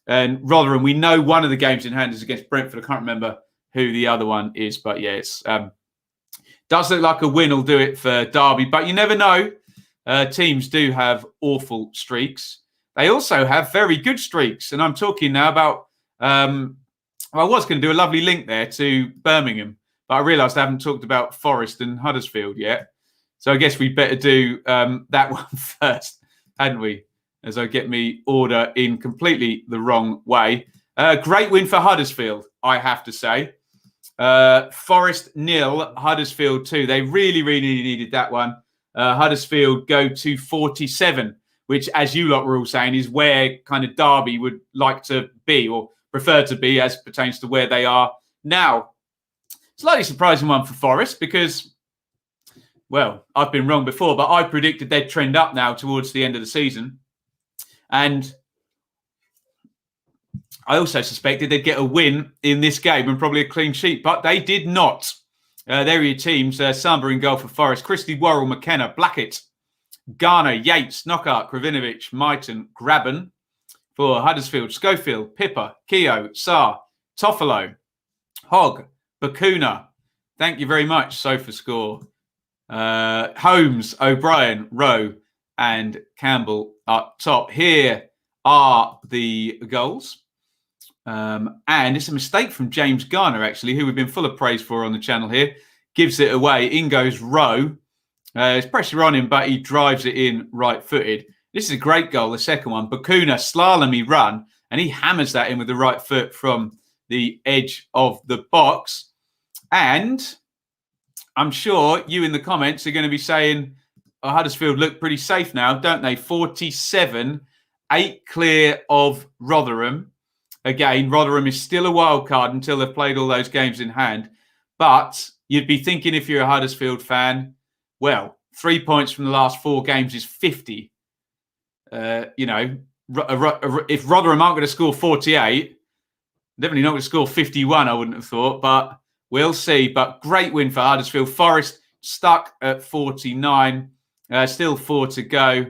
A: And Rotherham, we know one of the games in hand is against Brentford. I can't remember who the other one is, but yeah, it's does look like a win will do it for Derby, but you never know. Teams do have awful streaks. They also have very good streaks. And I'm talking now about, I was going to do a lovely link there to Birmingham, but I realised I haven't talked about Forest and Huddersfield yet. So I guess we better do that one first, hadn't we? As I get me order in completely the wrong way. Great win for Huddersfield, I have to say. Forest 0, Huddersfield 2. They really, really needed that one. Huddersfield go to 47, which, as you lot were all saying, is where kind of Derby would like to be or prefer to be as pertains to where they are now. Slightly surprising one for Forest because, well, I've been wrong before, but I predicted they'd trend up now towards the end of the season. And I also suspected they'd get a win in this game and probably a clean sheet, but they did not. There are your teams. Samba in goal for Forest. Christie, Worrell, McKenna, Blackett, Garner, Yates, Knockout, Kravinovic, Myton, Graben. For Huddersfield, Schofield, Pippa, Keogh, Saar, Toffolo, Hogg, Bakuna. Thank you very much, SofaScore. Holmes, O'Brien, Rowe, and Campbell up top. Here are the goals. And it's a mistake from James Garner, actually, who we've been full of praise for on the channel here. Gives it away. In goes Rowe. There's pressure on him, but he drives it in right-footed. This is a great goal, the second one. Bakuna, slalomy run, and he hammers that in with the right foot from the edge of the box. And I'm sure you in the comments are going to be saying, oh, Huddersfield look pretty safe now, don't they? 47, 8 clear of Rotherham. Again, Rotherham is still a wild card until they've played all those games in hand. But you'd be thinking, if you're a Huddersfield fan, well, 3 points from the last 4 games is 50. If Rotherham aren't going to score 48, definitely not going to score 51, I wouldn't have thought. But we'll see. But great win for Huddersfield. Forest stuck at 49. Still 4 to go.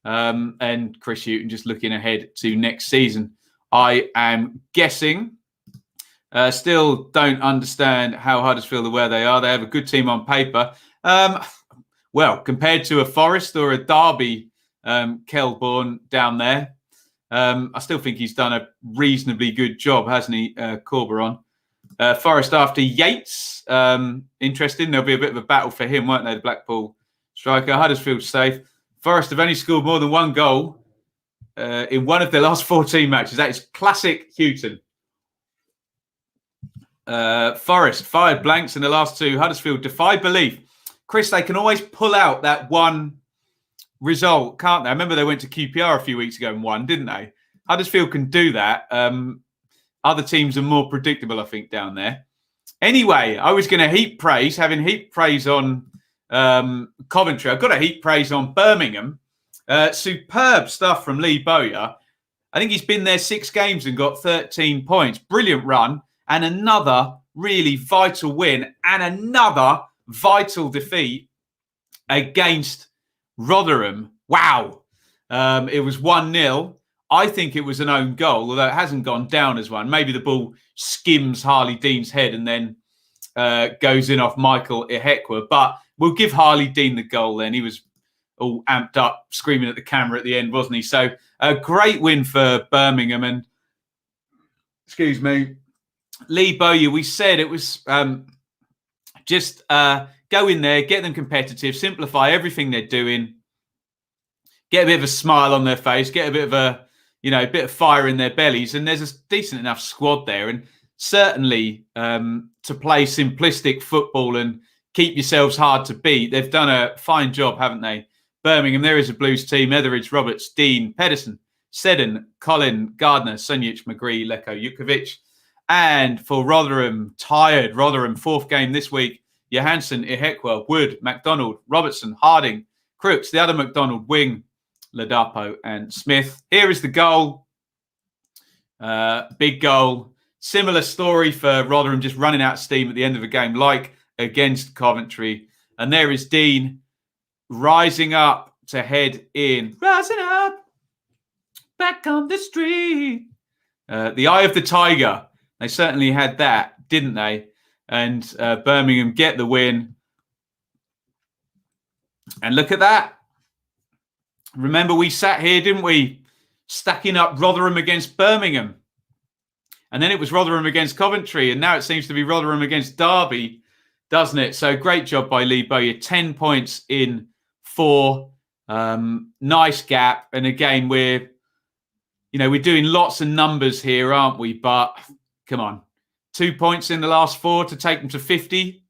A: And Chris Hughton just looking ahead to next season. I am guessing. Still don't understand how Huddersfield are where they are. They have a good team on paper. Well, compared to a Forest or a Derby, Kelborn down there, I still think he's done a reasonably good job, hasn't he, Corberon? Forest after Yates. Interesting. There'll be a bit of a battle for him, won't they, the Blackpool striker? Huddersfield safe. Forest have only scored more than 1 goal in one of their last 14 matches. That is classic Hughton. Forest fired blanks in the last 2. Huddersfield defy belief. Chris, they can always pull out that one result, can't they? I remember they went to QPR a few weeks ago and won, didn't they? Huddersfield can do that. Other teams are more predictable, I think, down there. Anyway, I was going to heap praise, having heaped praise on Coventry. I've got to heap praise on Birmingham. Superb stuff from Lee Bowyer. I think he's been there 6 games and got 13 points. Brilliant run. And another really vital win and another vital defeat against Rotherham. Wow. It was 1-0. I think it was an own goal, although it hasn't gone down as one. Maybe the ball skims Harley Dean's head and then goes in off Michael Ihekwe. But we'll give Harley Dean the goal then. He was all amped up, screaming at the camera at the end, wasn't he? So a great win for Birmingham. And, excuse me, Lee Bowyer, we said it was just go in there, get them competitive, simplify everything they're doing, get a bit of a smile on their face, get a bit of a bit of fire in their bellies, and there's a decent enough squad there. And certainly to play simplistic football and keep yourselves hard to beat, they've done a fine job, haven't they? Birmingham, there is a Blues team: Etheridge, Roberts, Dean, Pedersen, Seddon, Colin, Gardner, Sunjic, McGree, Leko, Jukovic. And for Rotherham, tired Rotherham, 4th game this week: Johansson, Ihekwe, Wood, MacDonald, Robertson, Harding, Crooks, the other MacDonald, Wing, Ladapo and Smith. Here is the goal. Big goal. Similar story for Rotherham, just running out of steam at the end of the game, like against Coventry. And there is Dean rising up to head in. Rising up, back on the street. The eye of the tiger. They certainly had that, didn't they? And Birmingham get the win. And look at that. Remember, we sat here, didn't we, stacking up Rotherham against Birmingham. And then it was Rotherham against Coventry. And now it seems to be Rotherham against Derby, doesn't it? So great job by Lee Bowyer. 10 points in 4. Nice gap. And again, we're doing lots of numbers here, aren't we? But come on. 2 points in the last 4 to take them to 50.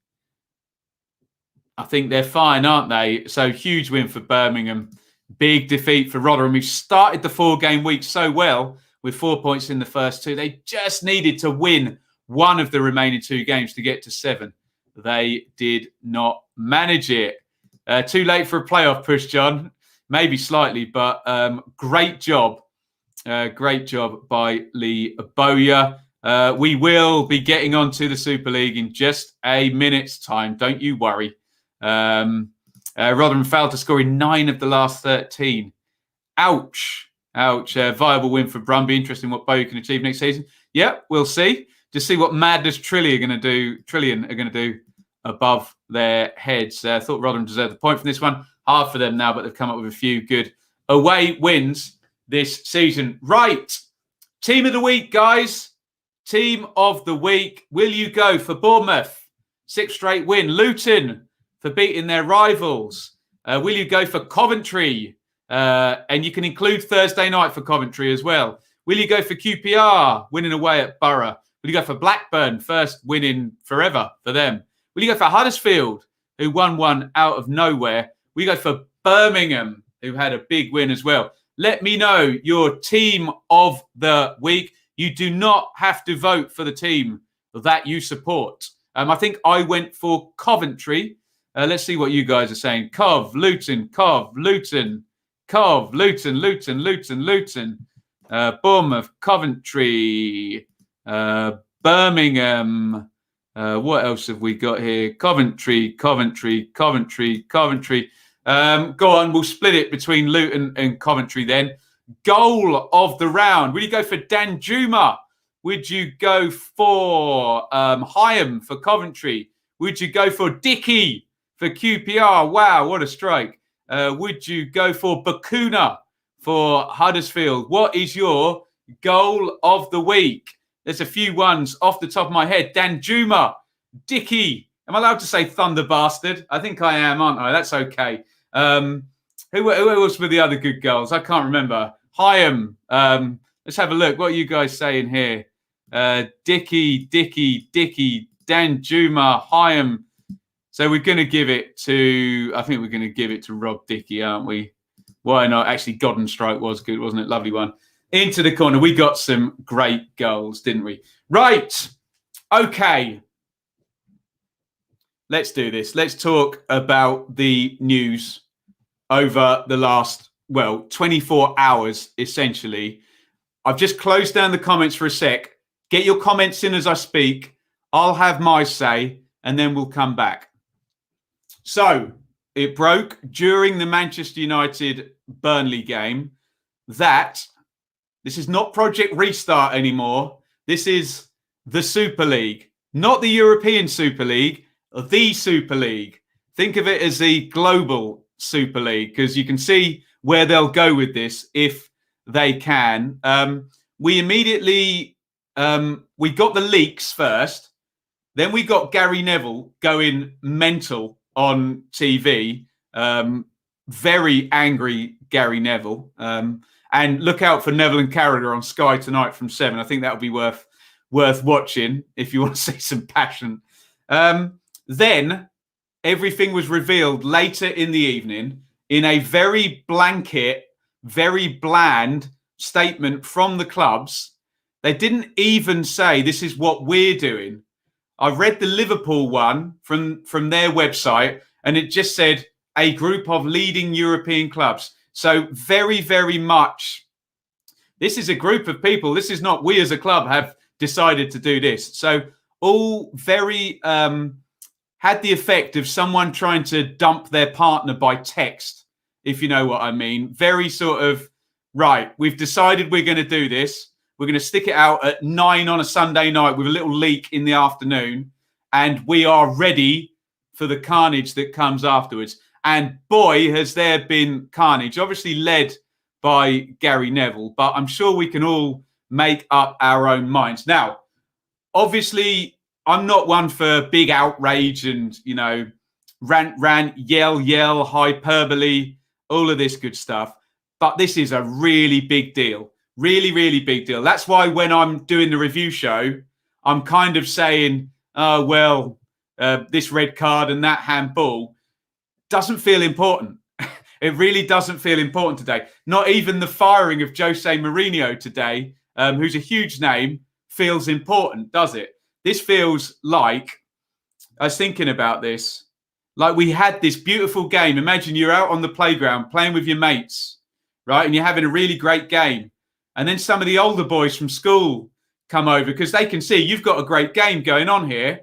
A: I think they're fine, aren't they? So huge win for Birmingham. Big defeat for Rotherham, who started the 4-game week so well with 4 points in the first 2. They just needed to win one of the remaining 2 games to get to 7. They did not manage it. Too late for a playoff push, John. Maybe slightly, but great job. Great job by Lee Bowyer. We will be getting on to the Super League in just a minute's time. Don't you worry. Rotherham failed to score in 9 of the last 13. Ouch. Ouch. Viable win for Brumby. Interesting what Bowyer can achieve next season. Yeah, we'll see. Just see what madness Trillion are going to do above their heads. I thought Rotherham deserved the point from this one. Hard for them now, but they've come up with a few good away wins. this season. Right. Team of the week, guys. Team of the week. Will you go for Bournemouth? 6th straight win. Luton for beating their rivals. Will you go for Coventry? And you can include Thursday night for Coventry as well. Will you go for QPR, winning away at Borough? Will you go for Blackburn, first win in forever for them? Will you go for Huddersfield, who won one out of nowhere? Will you go for Birmingham, who had a big win as well? Let me know your team of the week. You do not have to vote for the team that you support. I think I went for Coventry. Let's see what you guys are saying. Cov, Luton, Cov, Luton, Cov, Luton, Luton, Luton, Luton. Bournemouth, Coventry, Birmingham. What else have we got here? Coventry, Coventry, Coventry, Coventry. Go on, we'll split it between Luton and Coventry then. Goal of the round. Will you go for Danjuma? Would you go for Hyam for Coventry? Would you go for Dickey for QPR? Wow, what a strike. Would you go for Bakuna for Huddersfield? What is your goal of the week? There's a few ones off the top of my head. Danjuma, Dickey. Am I allowed to say Thunder Bastard? I think I am, aren't I? That's okay. Who else were the other good goals? I can't remember. Hyam. Let's have a look. What are you guys saying here? Dickey, Danjuma, Hyam. So we're going to give it to, I think we're going to give it to Rob Dickey, aren't we? Why not? Actually, Godden Strike was good, wasn't it? Lovely one. Into the corner. We got some great goals, didn't we? Right. Okay. Let's do this. Let's talk about the news over the last, 24 hours, essentially. I've just closed down the comments for a sec. Get your comments in as I speak. I'll have my say, and then we'll come back. So, it broke during the Manchester United-Burnley game that this is not Project Restart anymore. This is the Super League. Not the European Super League, the Super League. Think of it as the global Super League, because you can see where they'll go with this if they can. We immediately, we got the leaks first. Then we got Gary Neville going mental on TV. Very angry Gary Neville. And look out for Neville and Carragher on Sky tonight from 7. I think that'll be worth watching if you want to see some passion. Then everything was revealed later in the evening in a very blanket, very bland statement from the clubs. They didn't even say this is what we're doing. I read the Liverpool one from their website, and it just said a group of leading European clubs. So very, very much, this is a group of people. This is not we as a club have decided to do this. So all very had the effect of someone trying to dump their partner by text, if you know what I mean. Very sort of, right, we've decided we're going to do this. We're going to stick it out at 9 on a Sunday night with a little leak in the afternoon. And we are ready for the carnage that comes afterwards. And boy, has there been carnage, obviously led by Gary Neville. But I'm sure we can all make up our own minds. Now, obviously, I'm not one for big outrage and, rant, yell, hyperbole, all of this good stuff. But this is a really big deal. Really, really big deal. That's why when I'm doing the review show, I'm kind of saying, this red card and that handball doesn't feel important. It really doesn't feel important today. Not even the firing of Jose Mourinho today, who's a huge name, feels important, does it? This feels like, I was thinking about this, like we had this beautiful game. Imagine you're out on the playground playing with your mates, right? And you're having a really great game. And then some of the older boys from school come over because they can see you've got a great game going on here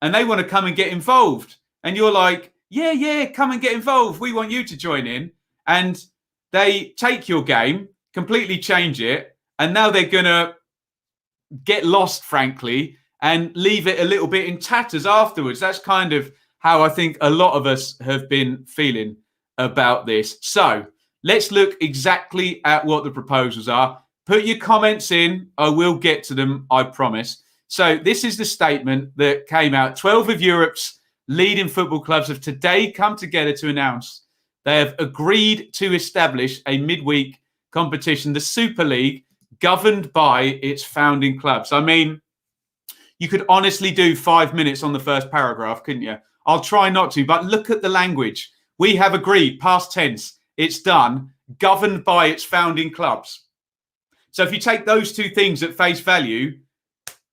A: and they want to come and get involved. And you're like, yeah, come and get involved. We want you to join in. And they take your game, completely change it. And now they're going to get lost, frankly, and leave it a little bit in tatters afterwards. That's kind of how I think a lot of us have been feeling about this. So let's look exactly at what the proposals are. Put your comments in. I will get to them, I promise. So this is the statement that came out. 12 of Europe's leading football clubs have today come together to announce they have agreed to establish a midweek competition, the Super League, governed by its founding clubs. I mean, you could honestly do 5 minutes on the first paragraph, couldn't you? I'll try not to, but look at the language. We have agreed, past tense, it's done, governed by its founding clubs. So if you take those two things at face value,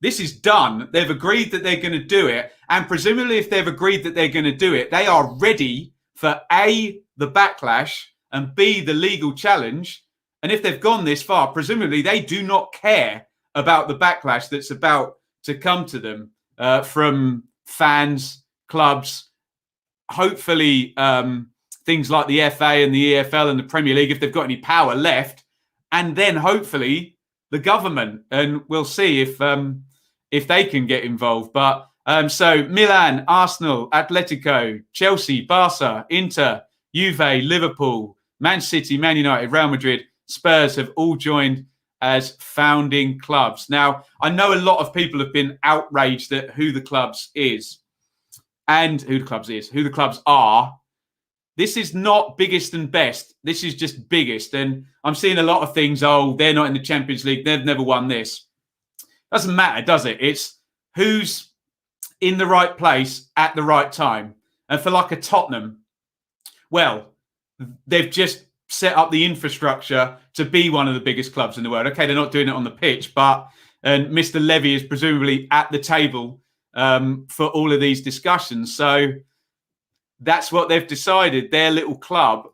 A: this is done. They've agreed that they're going to do it. And presumably if they've agreed that they're going to do it, they are ready for A, the backlash, and B, the legal challenge. And if they've gone this far, presumably they do not care about the backlash that's about to come to them from fans, clubs, hopefully things like the FA and the EFL and the Premier League, if they've got any power left, and then hopefully the government. And we'll see if they can get involved. But so Milan, Arsenal, Atletico, Chelsea, Barca, Inter, Juve, Liverpool, Man City, Man United, Real Madrid, Spurs have all joined as founding clubs. Now, I know a lot of people have been outraged at who the clubs are. This is not biggest and best. This is just biggest. And I'm seeing a lot of things. Oh, they're not in the Champions League. They've never won this. Doesn't matter, does it? It's who's in the right place at the right time. And for like a Tottenham, well, they've just set up the infrastructure to be one of the biggest clubs in the world. Okay, they're not doing it on the pitch, but Mr. Levy is presumably at the table for all of these discussions. So that's what they've decided, their little club.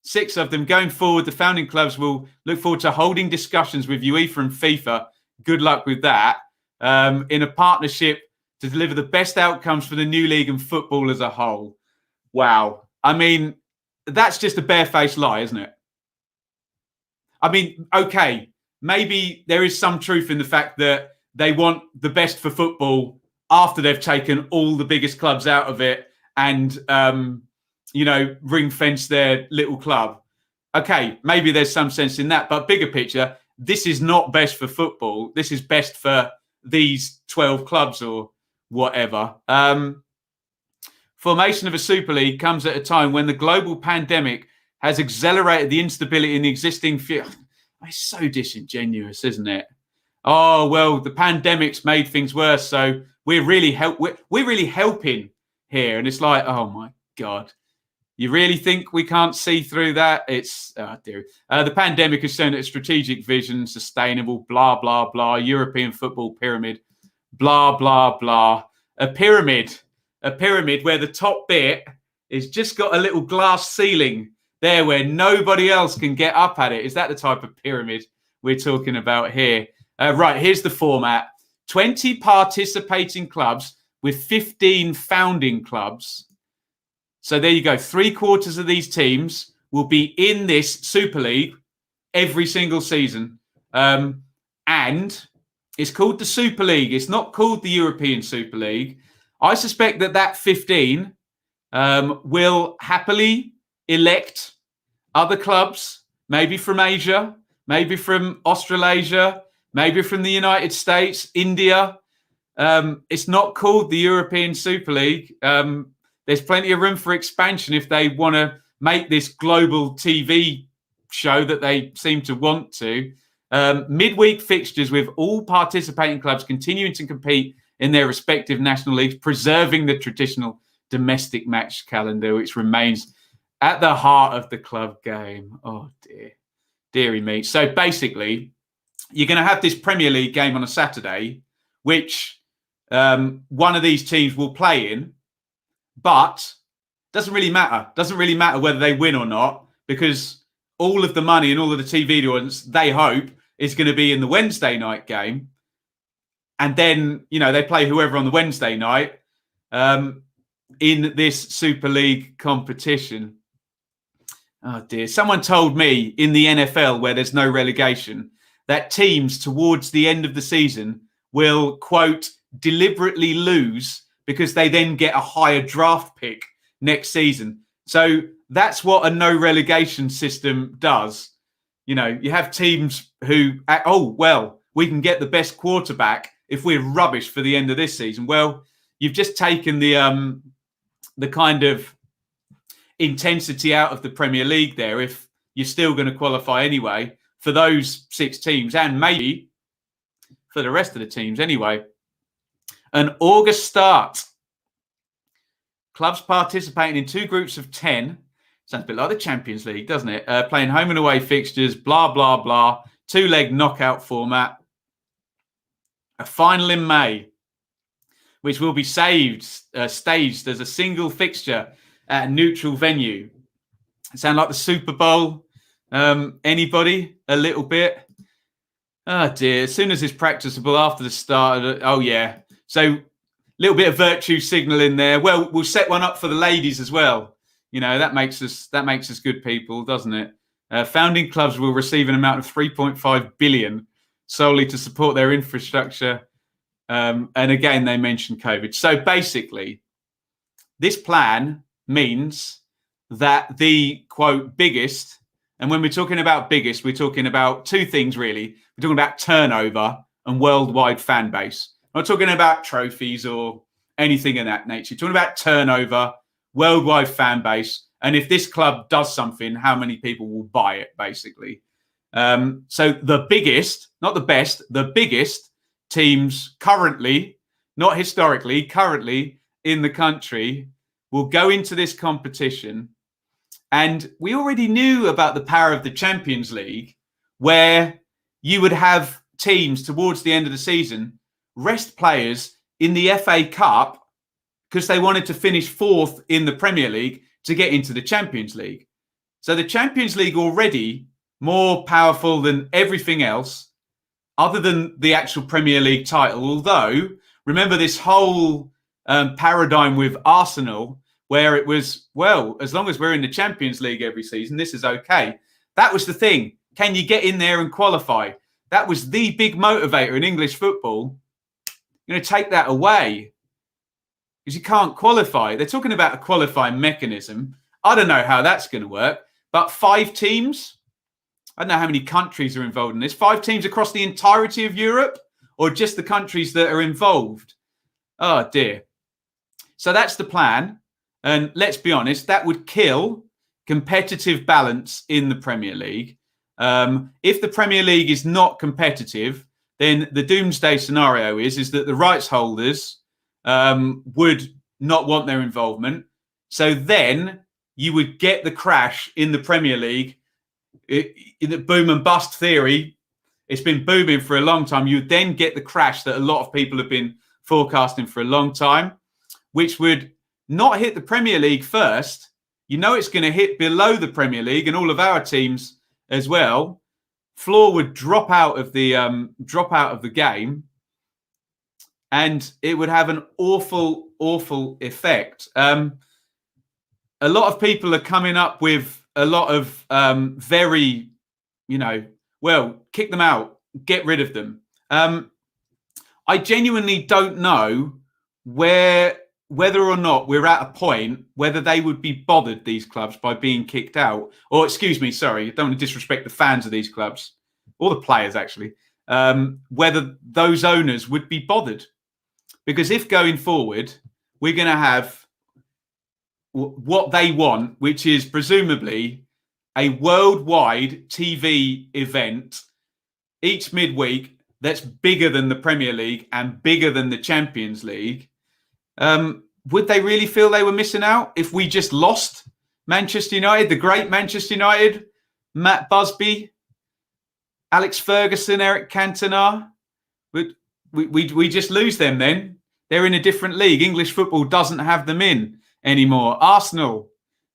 A: 6 of them going forward. The founding clubs will look forward to holding discussions with UEFA and FIFA. Good luck with that. In a partnership to deliver the best outcomes for the new league and football as a whole. Wow. I mean, that's just a barefaced lie, isn't it? I mean, okay, maybe there is some truth in the fact that they want the best for football after they've taken all the biggest clubs out of it and, ring fence their little club. Okay, maybe there's some sense in that, but bigger picture, this is not best for football. This is best for these 12 clubs or whatever. Formation of a Super League comes at a time when the global pandemic has accelerated the instability in the existing field. It's so disingenuous, isn't it? Oh, well, the pandemic's made things worse, so we're really helping here. And it's like, oh, my God. You really think we can't see through that? It's, oh, dear. The pandemic has shown a strategic vision, sustainable, blah, blah, blah, European football pyramid, blah, blah, blah. A pyramid where the top bit is just got a little glass ceiling there where nobody else can get up at it. Is that the type of pyramid we're talking about here? Right, here's the format. 20 participating clubs with 15 founding clubs. So there you go. 3/4 of these teams will be in this Super League every single season. And it's called the Super League. It's not called the European Super League. I suspect that 15 will happily elect other clubs, maybe from Asia, maybe from Australasia, maybe from the United States, India. It's not called the European Super League. There's plenty of room for expansion if they want to make this global TV show that they seem to want to. Midweek fixtures with all participating clubs continuing to compete in their respective national leagues, preserving the traditional domestic match calendar, which remains at the heart of the club game. Oh, dear. Deary me. So basically, you're going to have this Premier League game on a Saturday, which one of these teams will play in, but doesn't really matter. Doesn't really matter whether they win or not, because all of the money and all of the TV audience, they hope, is going to be in the Wednesday night game. And then, they play whoever on the Wednesday night in this Super League competition. Oh, dear. Someone told me in the NFL, where there's no relegation, that teams towards the end of the season will, quote, deliberately lose because they then get a higher draft pick next season. So that's what a no relegation system does. You know, you have teams who, we can get the best quarterback if we're rubbish for the end of this season. Well, you've just taken the kind of intensity out of the Premier League there. If you're still going to qualify anyway for those 6 teams, and maybe for the rest of the teams anyway. An August start. Clubs participating in 2 groups of 10. Sounds a bit like the Champions League, doesn't it? Playing home and away fixtures, blah, blah, blah. 2-leg knockout format. A final in May, which will be staged as a single fixture at a neutral venue. Sound like the Super Bowl? Anybody? A little bit? Oh, dear. As soon as it's practicable after the start, So a little bit of virtue signal in there. Well, we'll set one up for the ladies as well. You know, that makes us good people, doesn't it? Founding clubs will receive an amount of 3.5 billion solely to support their infrastructure. And again, they mentioned COVID. So basically, this plan means that the, quote, biggest, and when we're talking about biggest, we're talking about 2 things, really. We're talking about turnover and worldwide fan base. I'm not talking about trophies or anything of that nature. We're talking about turnover, worldwide fan base, and if this club does something, how many people will buy it, basically. So the biggest, not the best, the biggest teams currently, not historically, currently in the country will go into this competition. And we already knew about the power of the Champions League, where you would have teams towards the end of the season rest players in the FA Cup because they wanted to finish 4th in the Premier League to get into the Champions League. So the Champions League already more powerful than everything else other than the actual Premier League title. Although, remember this whole paradigm with Arsenal where it was, well, as long as we're in the Champions League every season, this is okay. That was the thing. Can you get in there and qualify? That was the big motivator in English football. You're going to take that away because you can't qualify. They're talking about a qualifying mechanism. I don't know how that's going to work, but 5 teams, I don't know how many countries are involved in this. 5 teams across the entirety of Europe or just the countries that are involved? Oh, dear. So that's the plan. And let's be honest, that would kill competitive balance in the Premier League. If the Premier League is not competitive, then the doomsday scenario is that the rights holders would not want their involvement. So then you would get the crash in the Premier League. In the boom and bust theory, it's been booming for a long time. You would then get the crash that a lot of people have been forecasting for a long time, which would not hit the Premier League first. You know it's going to hit below the Premier League and all of our teams as well. Floor would drop out of the game, and it would have an awful, awful effect. A lot of people are coming up with a lot of very, kick them out, get rid of them. I genuinely don't know whether or not we're at a point whether they would be bothered, these clubs, by being kicked out. Or, excuse me, sorry, I don't want to disrespect the fans of these clubs, or the players, actually, whether those owners would be bothered. Because if going forward, we're going to have what they want, which is presumably a worldwide TV event each midweek that's bigger than the Premier League and bigger than the Champions League, would they really feel they were missing out if we just lost Manchester United, the great Manchester United, Matt Busby, Alex Ferguson, Eric Cantona? We just lose them then. They're in a different league. English football doesn't have them in anymore. Arsenal,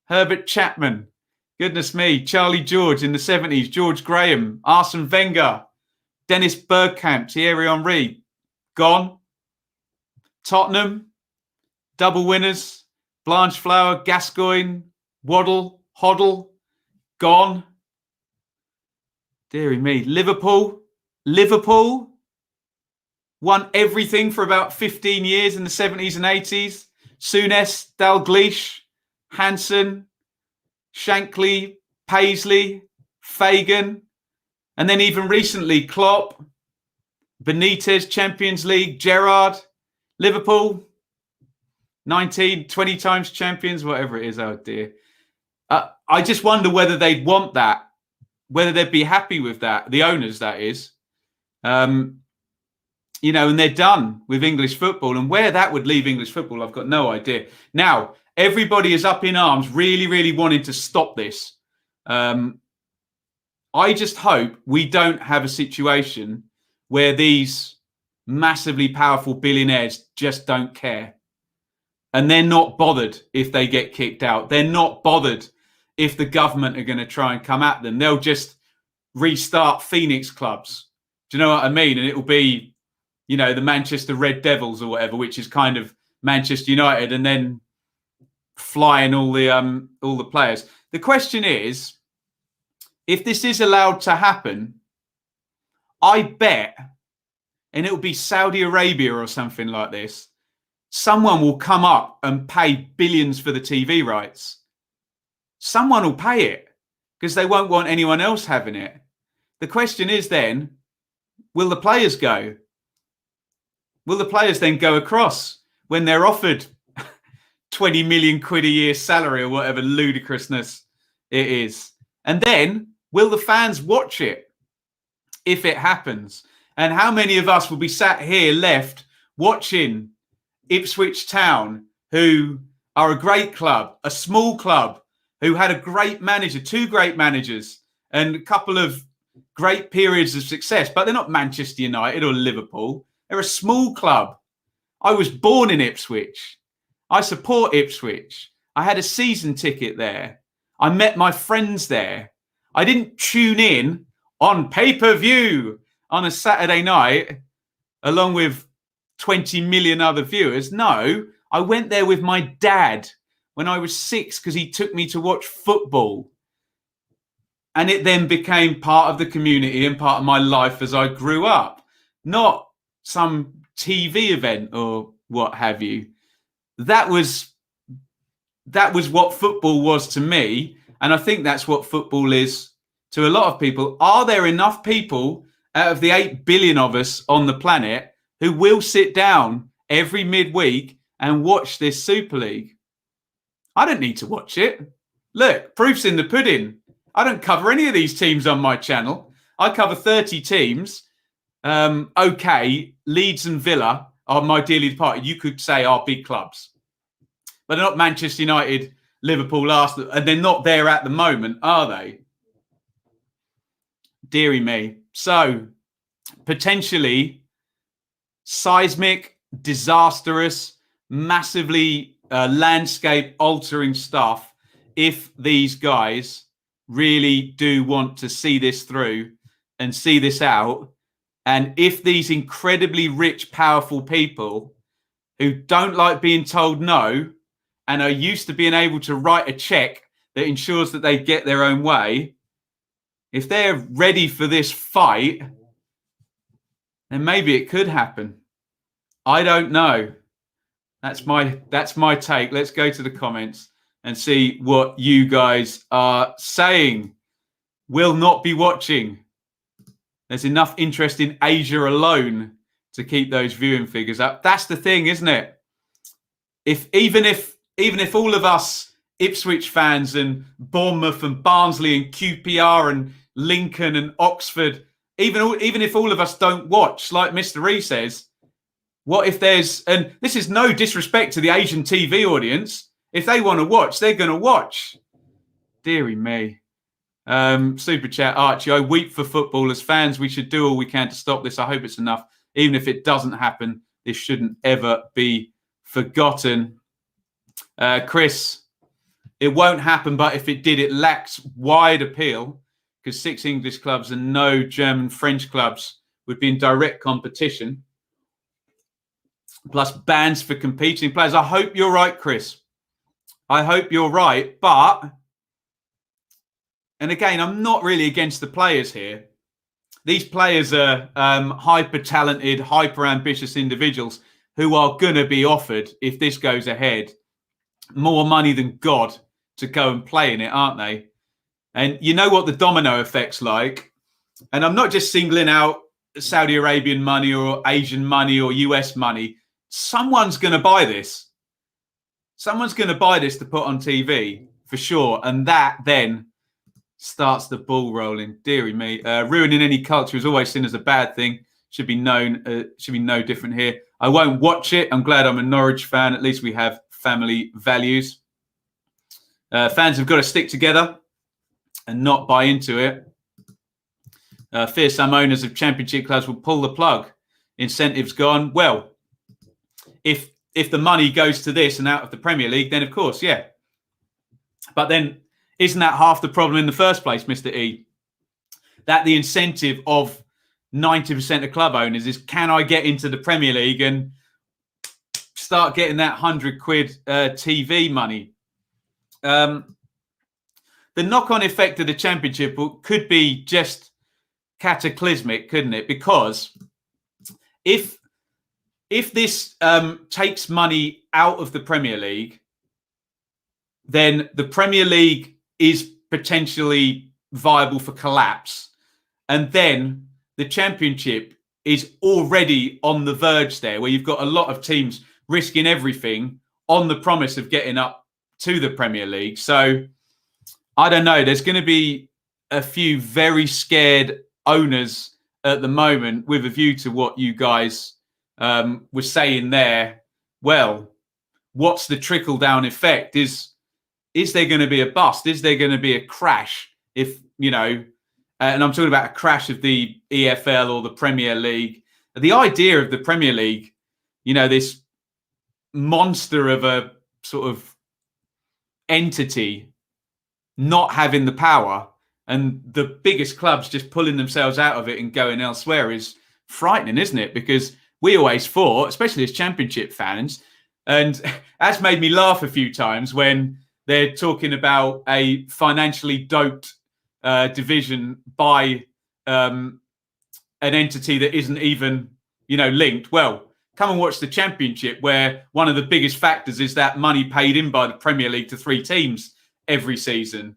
A: Herbert Chapman, goodness me, Charlie George in the 70s, George Graham, Arsene Wenger, Dennis Bergkamp, Thierry Henry, gone. Tottenham, double winners, Blanchflower, Gascoigne, Waddle, Hoddle, gone. Deary me. Liverpool won everything for about 15 years in the 70s and 80s. Souness, Dalglish, Hansen, Shankly, Paisley, Fagan, and then even recently Klopp, Benitez, Champions League, Gerrard, Liverpool, 19, 20 times champions, whatever it is. Oh dear. I just wonder whether they'd want that, whether they'd be happy with that, the owners, that is. You know, and they're done with English football. And where that would leave English football, I've got no idea. Now, everybody is up in arms, really, really wanting to stop this. I just hope we don't have a situation where these massively powerful billionaires just don't care. And they're not bothered if they get kicked out. They're not bothered if the government are going to try and come at them. They'll just restart Phoenix clubs. Do you know what I mean? And it'll be, you know, the Manchester Red Devils or whatever, which is kind of Manchester United, and then flying all the players. The question is, if this is allowed to happen, I bet, and it'll be Saudi Arabia or something like this, someone will come up and pay billions for the TV rights. Someone will pay it because they won't want anyone else having it. The question is then, will the players go? Will the players then go across when they're offered 20 million quid a year salary or whatever ludicrousness it is? And then will the fans watch it if it happens? And how many of us will be sat here left watching Ipswich Town, who are a great club, a small club, who had a great manager, two great managers, and a couple of great periods of success, but they're not Manchester United or Liverpool. They're a small club. I was born in Ipswich. I support Ipswich. I had a season ticket there. I met my friends there. I didn't tune in on pay-per-view on a Saturday night along with 20 million other viewers. No, I went there with my dad when I was 6 because he took me to watch football. And it then became part of the community and part of my life as I grew up. Not some TV event or what have you. That was what football was to me. And I think that's what football is to a lot of people. Are there enough people out of the 8 billion of us on the planet who will sit down every midweek and watch this Super League? I don't need to watch it. Look, proof's in the pudding. I don't cover any of these teams on my channel. I cover 30 teams. Okay, Leeds and Villa are my dearly departed. You could say are big clubs. But they're not Manchester United, Liverpool, Arsenal, and they're not there at the moment, are they? Deary me. So, potentially seismic, disastrous, massively landscape-altering stuff if these guys really do want to see this through and see this out. And if these incredibly rich, powerful people who don't like being told no and are used to being able to write a check that ensures that they get their own way, if they're ready for this fight, then maybe it could happen. I don't know. That's my take. Let's go to the comments and see what you guys are saying. Will not be watching. There's enough interest in Asia alone to keep those viewing figures up. That's the thing, isn't it? Even if all of us Ipswich fans and Bournemouth and Barnsley and QPR and Lincoln and Oxford, even if all of us don't watch, like Mr. Reeve says, what if there's, and this is no disrespect to the Asian TV audience, if they want to watch, they're going to watch. Deary me. Super chat, Archie, I weep for football. As fans, we should do all we can to stop this. I hope it's enough. Even if it doesn't happen, this shouldn't ever be forgotten. Chris, it won't happen, but if it did, it lacks wide appeal because 6 English clubs and no German French clubs would be in direct competition. Plus bans for competing players. I hope you're right, Chris. I hope you're right. But, and again, I'm not really against the players here. These players are hyper-talented, hyper-ambitious individuals who are going to be offered, if this goes ahead, more money than God to go and play in it, aren't they? And you know what the domino effect's like. And I'm not just singling out Saudi Arabian money or Asian money or US money. Someone's going to buy this. Someone's going to buy this to put on TV for sure. And that then starts the ball rolling. Deary me. Ruining any culture is always seen as a bad thing. Should be known. Should be no different here. I won't watch it. I'm glad I'm a Norwich fan. At least we have family values. Fans have got to stick together and not buy into it. Fear some owners of Championship clubs will pull the plug. Incentives gone. Well, if the money goes to this and out of the Premier League, then of course, yeah. But then isn't that half the problem in the first place, Mr. E? That the incentive of 90% of club owners is, can I get into the Premier League and start getting that £100 TV money? The knock-on effect of the Championship could be just cataclysmic, couldn't it? Because if this takes money out of the Premier League, then the Premier League is potentially viable for collapse. And then the Championship is already on the verge there, where you've got a lot of teams risking everything on the promise of getting up to the Premier League. So I don't know. There's going to be a few very scared owners at the moment with a view to what you guys were saying there. Well, what's the trickle-down effect? Is there going to be a bust? Is there going to be a crash? If, you know, and I'm talking about a crash of the EFL or the Premier League. The idea of the Premier League, you know, this monster of a sort of entity not having the power and the biggest clubs just pulling themselves out of it and going elsewhere is frightening, isn't it? Because we always thought, especially as Championship fans, and that's made me laugh a few times when they're talking about a financially doped division by an entity that isn't even, you know, linked. Well, come and watch the Championship, where one of the biggest factors is that money paid in by the Premier League to 3 teams every season.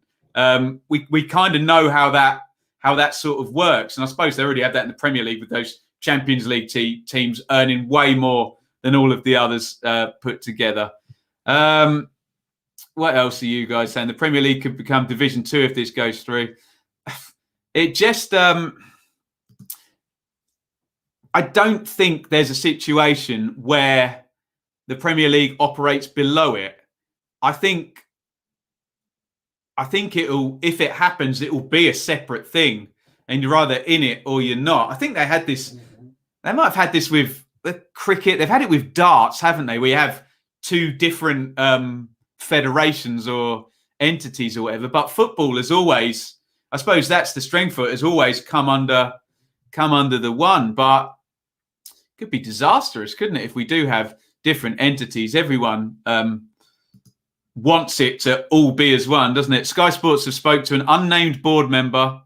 A: We kind of know how that sort of works, and I suppose they already have that in the Premier League with those Champions League teams earning way more than all of the others put together. What else are you guys saying? The Premier League could become Division 2 if this goes through. It just, I don't think there's a situation where the Premier League operates below it. I think it'll, if it happens, it will be a separate thing, and you're either in it or you're not. I think they had this. They might have had this with the cricket. They've had it with darts, haven't they? We have 2 different federations or entities or whatever. But football has always, I suppose that's the strength for it, has always come under the one. But it could be disastrous, couldn't it, if we do have different entities? Everyone wants it to all be as one, doesn't it? Sky Sports have spoke to an unnamed board member.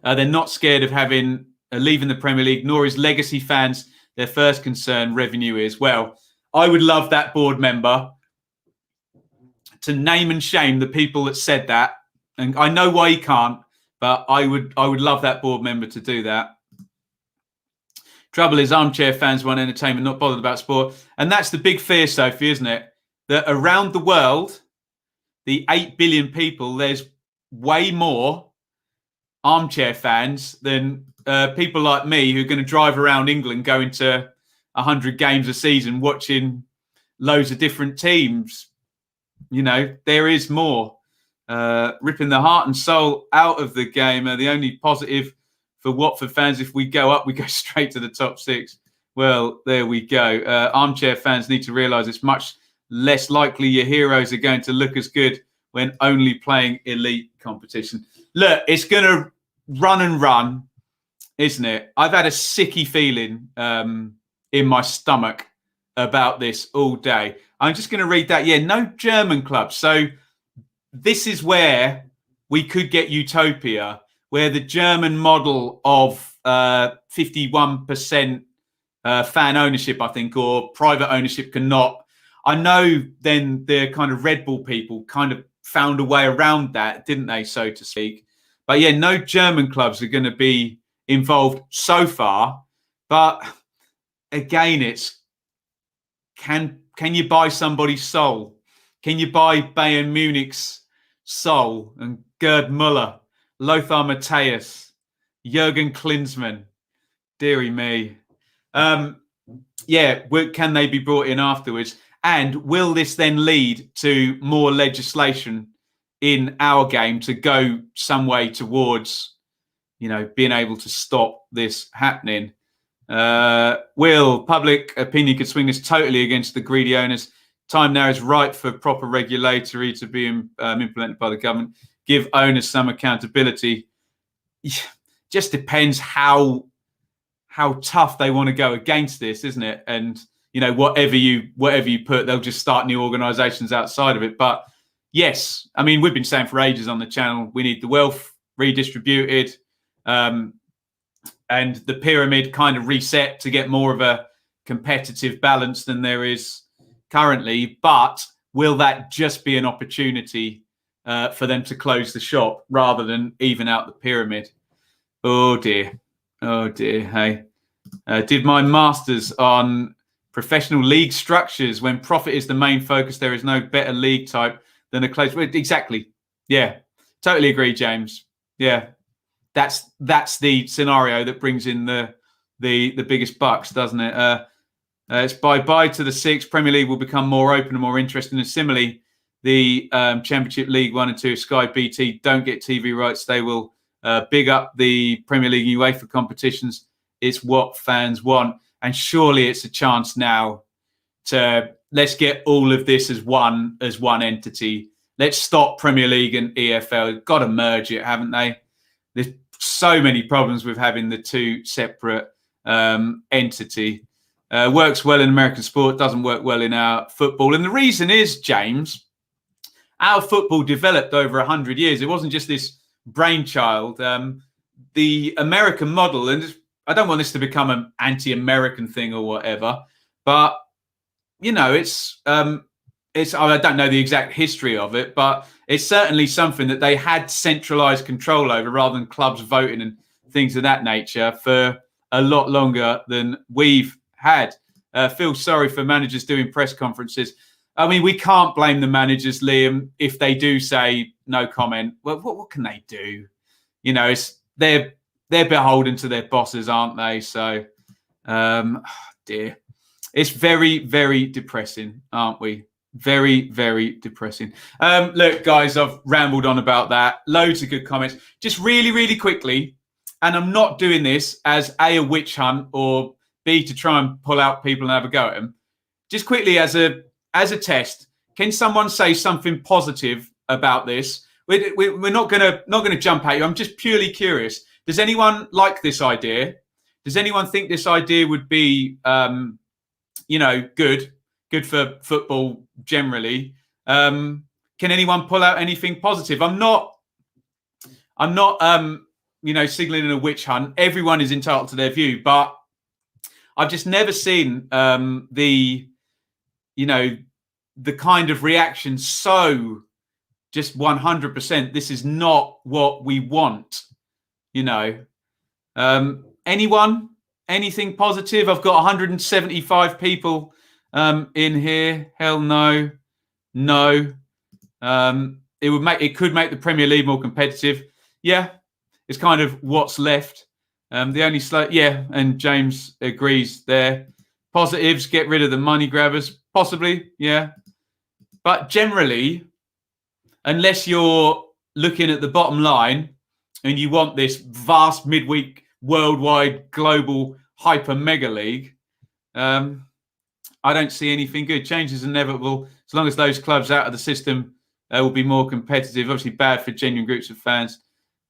A: They're not scared of having leaving the Premier League, nor is legacy fans their first concern. Revenue is. Well, I would love that board member to name and shame the people that said that. And I know why he can't, but I would love that board member to do that. Trouble is, armchair fans want entertainment, not bothered about sport. And that's the big fear, Sophie, isn't it? That around the world, the 8 billion people, there's way more armchair fans than people like me who are going to drive around England going to 100 games a season, watching loads of different teams. You know, there is more. Ripping the heart and soul out of the game. The only positive for Watford fans, if we go up, we go straight to the top 6. Well, there we go. Armchair fans need to realise it's much less likely your heroes are going to look as good when only playing elite competition. Look, it's going to run and run, isn't it? I've had a sicky feeling in my stomach about this all day. I'm just going to read that. Yeah, no German clubs. So this is where we could get utopia, where the German model of 51% fan ownership, I think, or private ownership cannot. I know then the kind of Red Bull people kind of found a way around that, didn't they, so to speak? But yeah, no German clubs are going to be involved so far. But again, it's can you buy somebody's soul? Can you buy Bayern Munich's soul? And Gerd Müller, Lothar Matthäus, Jürgen Klinsmann, dearie me. Can they be brought in afterwards? And will this then lead to more legislation in our game to go some way towards, being able to stop this happening? Will public opinion could swing us totally against the greedy owners? Time now is right for proper regulatory to be implemented by the government. Give owners some accountability. Just depends how tough they want to go against this, isn't it? And whatever you put, they'll just start new organisations outside of it. But yes, I mean, we've been saying for ages on the channel, we need the wealth redistributed, and the pyramid kind of reset to get more of a competitive balance than there is currently. But will that just be an opportunity for them to close the shop rather than even out the pyramid? Oh dear. Hey, did my masters on professional league structures. When profit is the main focus, there is no better league type than a close. Exactly. Yeah, totally agree, James. Yeah, that's the scenario that brings in the biggest bucks, doesn't it? It's bye to the six. Premier League will become more open and more interesting. And similarly, the Championship League 1 and 2, Sky BT don't get TV rights. They will big up the Premier League and UEFA competitions. It's what fans want. And surely it's a chance now to let's get all of this as one entity. Let's stop Premier League and EFL. Got to merge it, haven't they? There's so many problems with having the two separate entity. Works well in American sport, doesn't work well in our football. And the reason is, James, our football developed over 100 years. It wasn't just this brainchild. The American model, and I don't want this to become an anti-American thing or whatever, but it's I don't know the exact history of it, but it's certainly something that they had centralized control over rather than clubs voting and things of that nature for a lot longer than we've had. Feel sorry for managers doing press conferences. I mean, we can't blame the managers, Liam, if they do say no comment. Well, what can they do? They're beholden to their bosses, aren't they? So, dear. It's very, very depressing, aren't we? Very, very depressing. Look, guys, I've rambled on about that. Loads of good comments. Just really, really quickly, and I'm not doing this as A witch hunt, or B, to try and pull out people and have a go at them. Just quickly, as a test, can someone say something positive about this? We're not gonna jump at you. I'm just purely curious. Does anyone like this idea? Does anyone think this idea would be, good for football generally? Can anyone pull out anything positive? I'm not, signaling a witch hunt. Everyone is entitled to their view, but I've just never seen the kind of reaction. So just 100%, this is not what we want. Anyone? Anything positive? I've got 175 people in here. Hell no. It could make the Premier League more competitive. Yeah, it's kind of what's left. The only and James agrees there. Positives, get rid of the money grabbers, possibly. Yeah, but generally, unless you're looking at the bottom line and you want this vast midweek, worldwide, global, hyper mega league, I don't see anything good. Change is inevitable. As long as those clubs out of the system will be more competitive. Obviously bad for genuine groups of fans.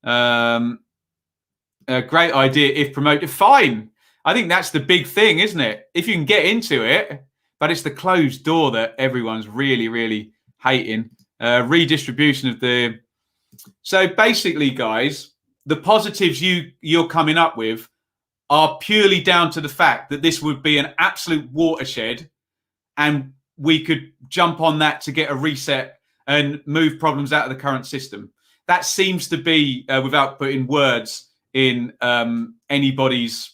A: A great idea if promoted. Fine. I think that's the big thing, isn't it? If you can get into it, but it's the closed door that everyone's really, really hating. Redistribution of the... So basically, guys, the positives you're coming up with are purely down to the fact that this would be an absolute watershed and we could jump on that to get a reset and move problems out of the current system. That seems to be, without putting words in anybody's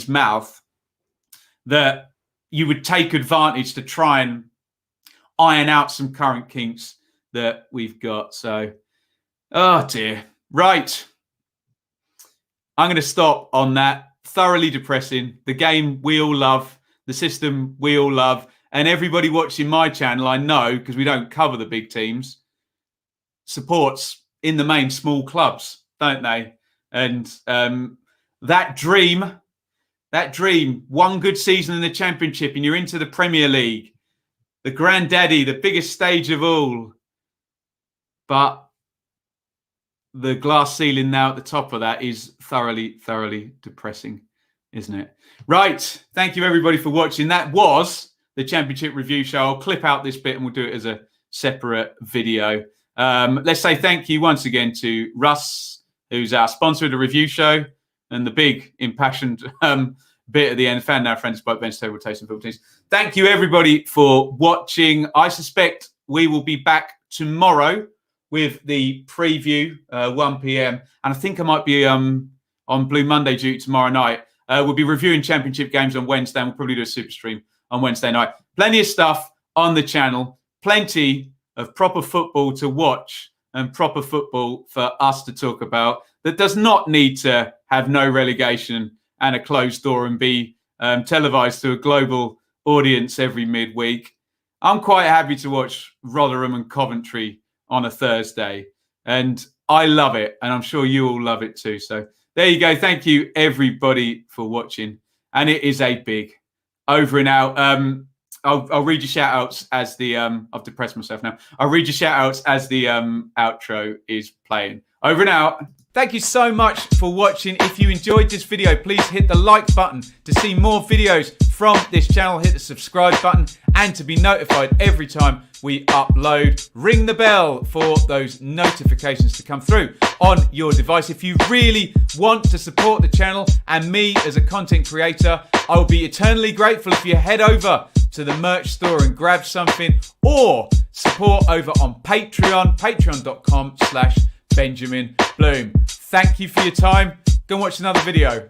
A: mouth, that you would take advantage to try and iron out some current kinks that we've got. So, oh dear. Right. I'm going to stop on that. Thoroughly depressing. The game we all love, the system we all love, and everybody watching my channel, I know, because we don't cover the big teams, supports in the main small clubs, don't they? And that dream, one good season in the Championship and you're into the Premier League, the granddaddy, the biggest stage of all. But the glass ceiling now at the top of that is thoroughly, thoroughly depressing, isn't it? Right. Thank you, everybody, for watching. That was the Championship Review Show. I'll clip out this bit and we'll do it as a separate video. Let's say thank you once again to Russ, who's our sponsor of the review show, and the big impassioned bit at the end, fan now friends by bench table taste and football teams. Thank you, everybody, for watching. I suspect we will be back tomorrow with the preview, 1 p.m. And I think I might be on Blue Monday duty tomorrow night. We'll be reviewing Championship games on Wednesday, and we'll probably do a super stream on Wednesday night. Plenty of stuff on the channel. Plenty of proper football to watch and proper football for us to talk about that does not need to have no relegation and a closed door and be televised to a global audience every midweek. I'm quite happy to watch Rotherham and Coventry on a Thursday, and I love it, and I'm sure you all love it too. So there you go. Thank you, everybody, for watching, and it is a big over and out. I'll read your shout outs as the I've depressed myself now. I'll read your shout outs as the outro is playing. Over and out. Thank you so much for watching. If you enjoyed this video, please hit the like button to see more videos from this channel. Hit the subscribe button, and to be notified every time we upload, ring the bell for those notifications to come through on your device. If you really want to support the channel and me as a content creator, I will be eternally grateful if you head over to the merch store and grab something, or support over on Patreon, patreon.com/Benjamin Bloom. Thank you for your time. Go and watch another video.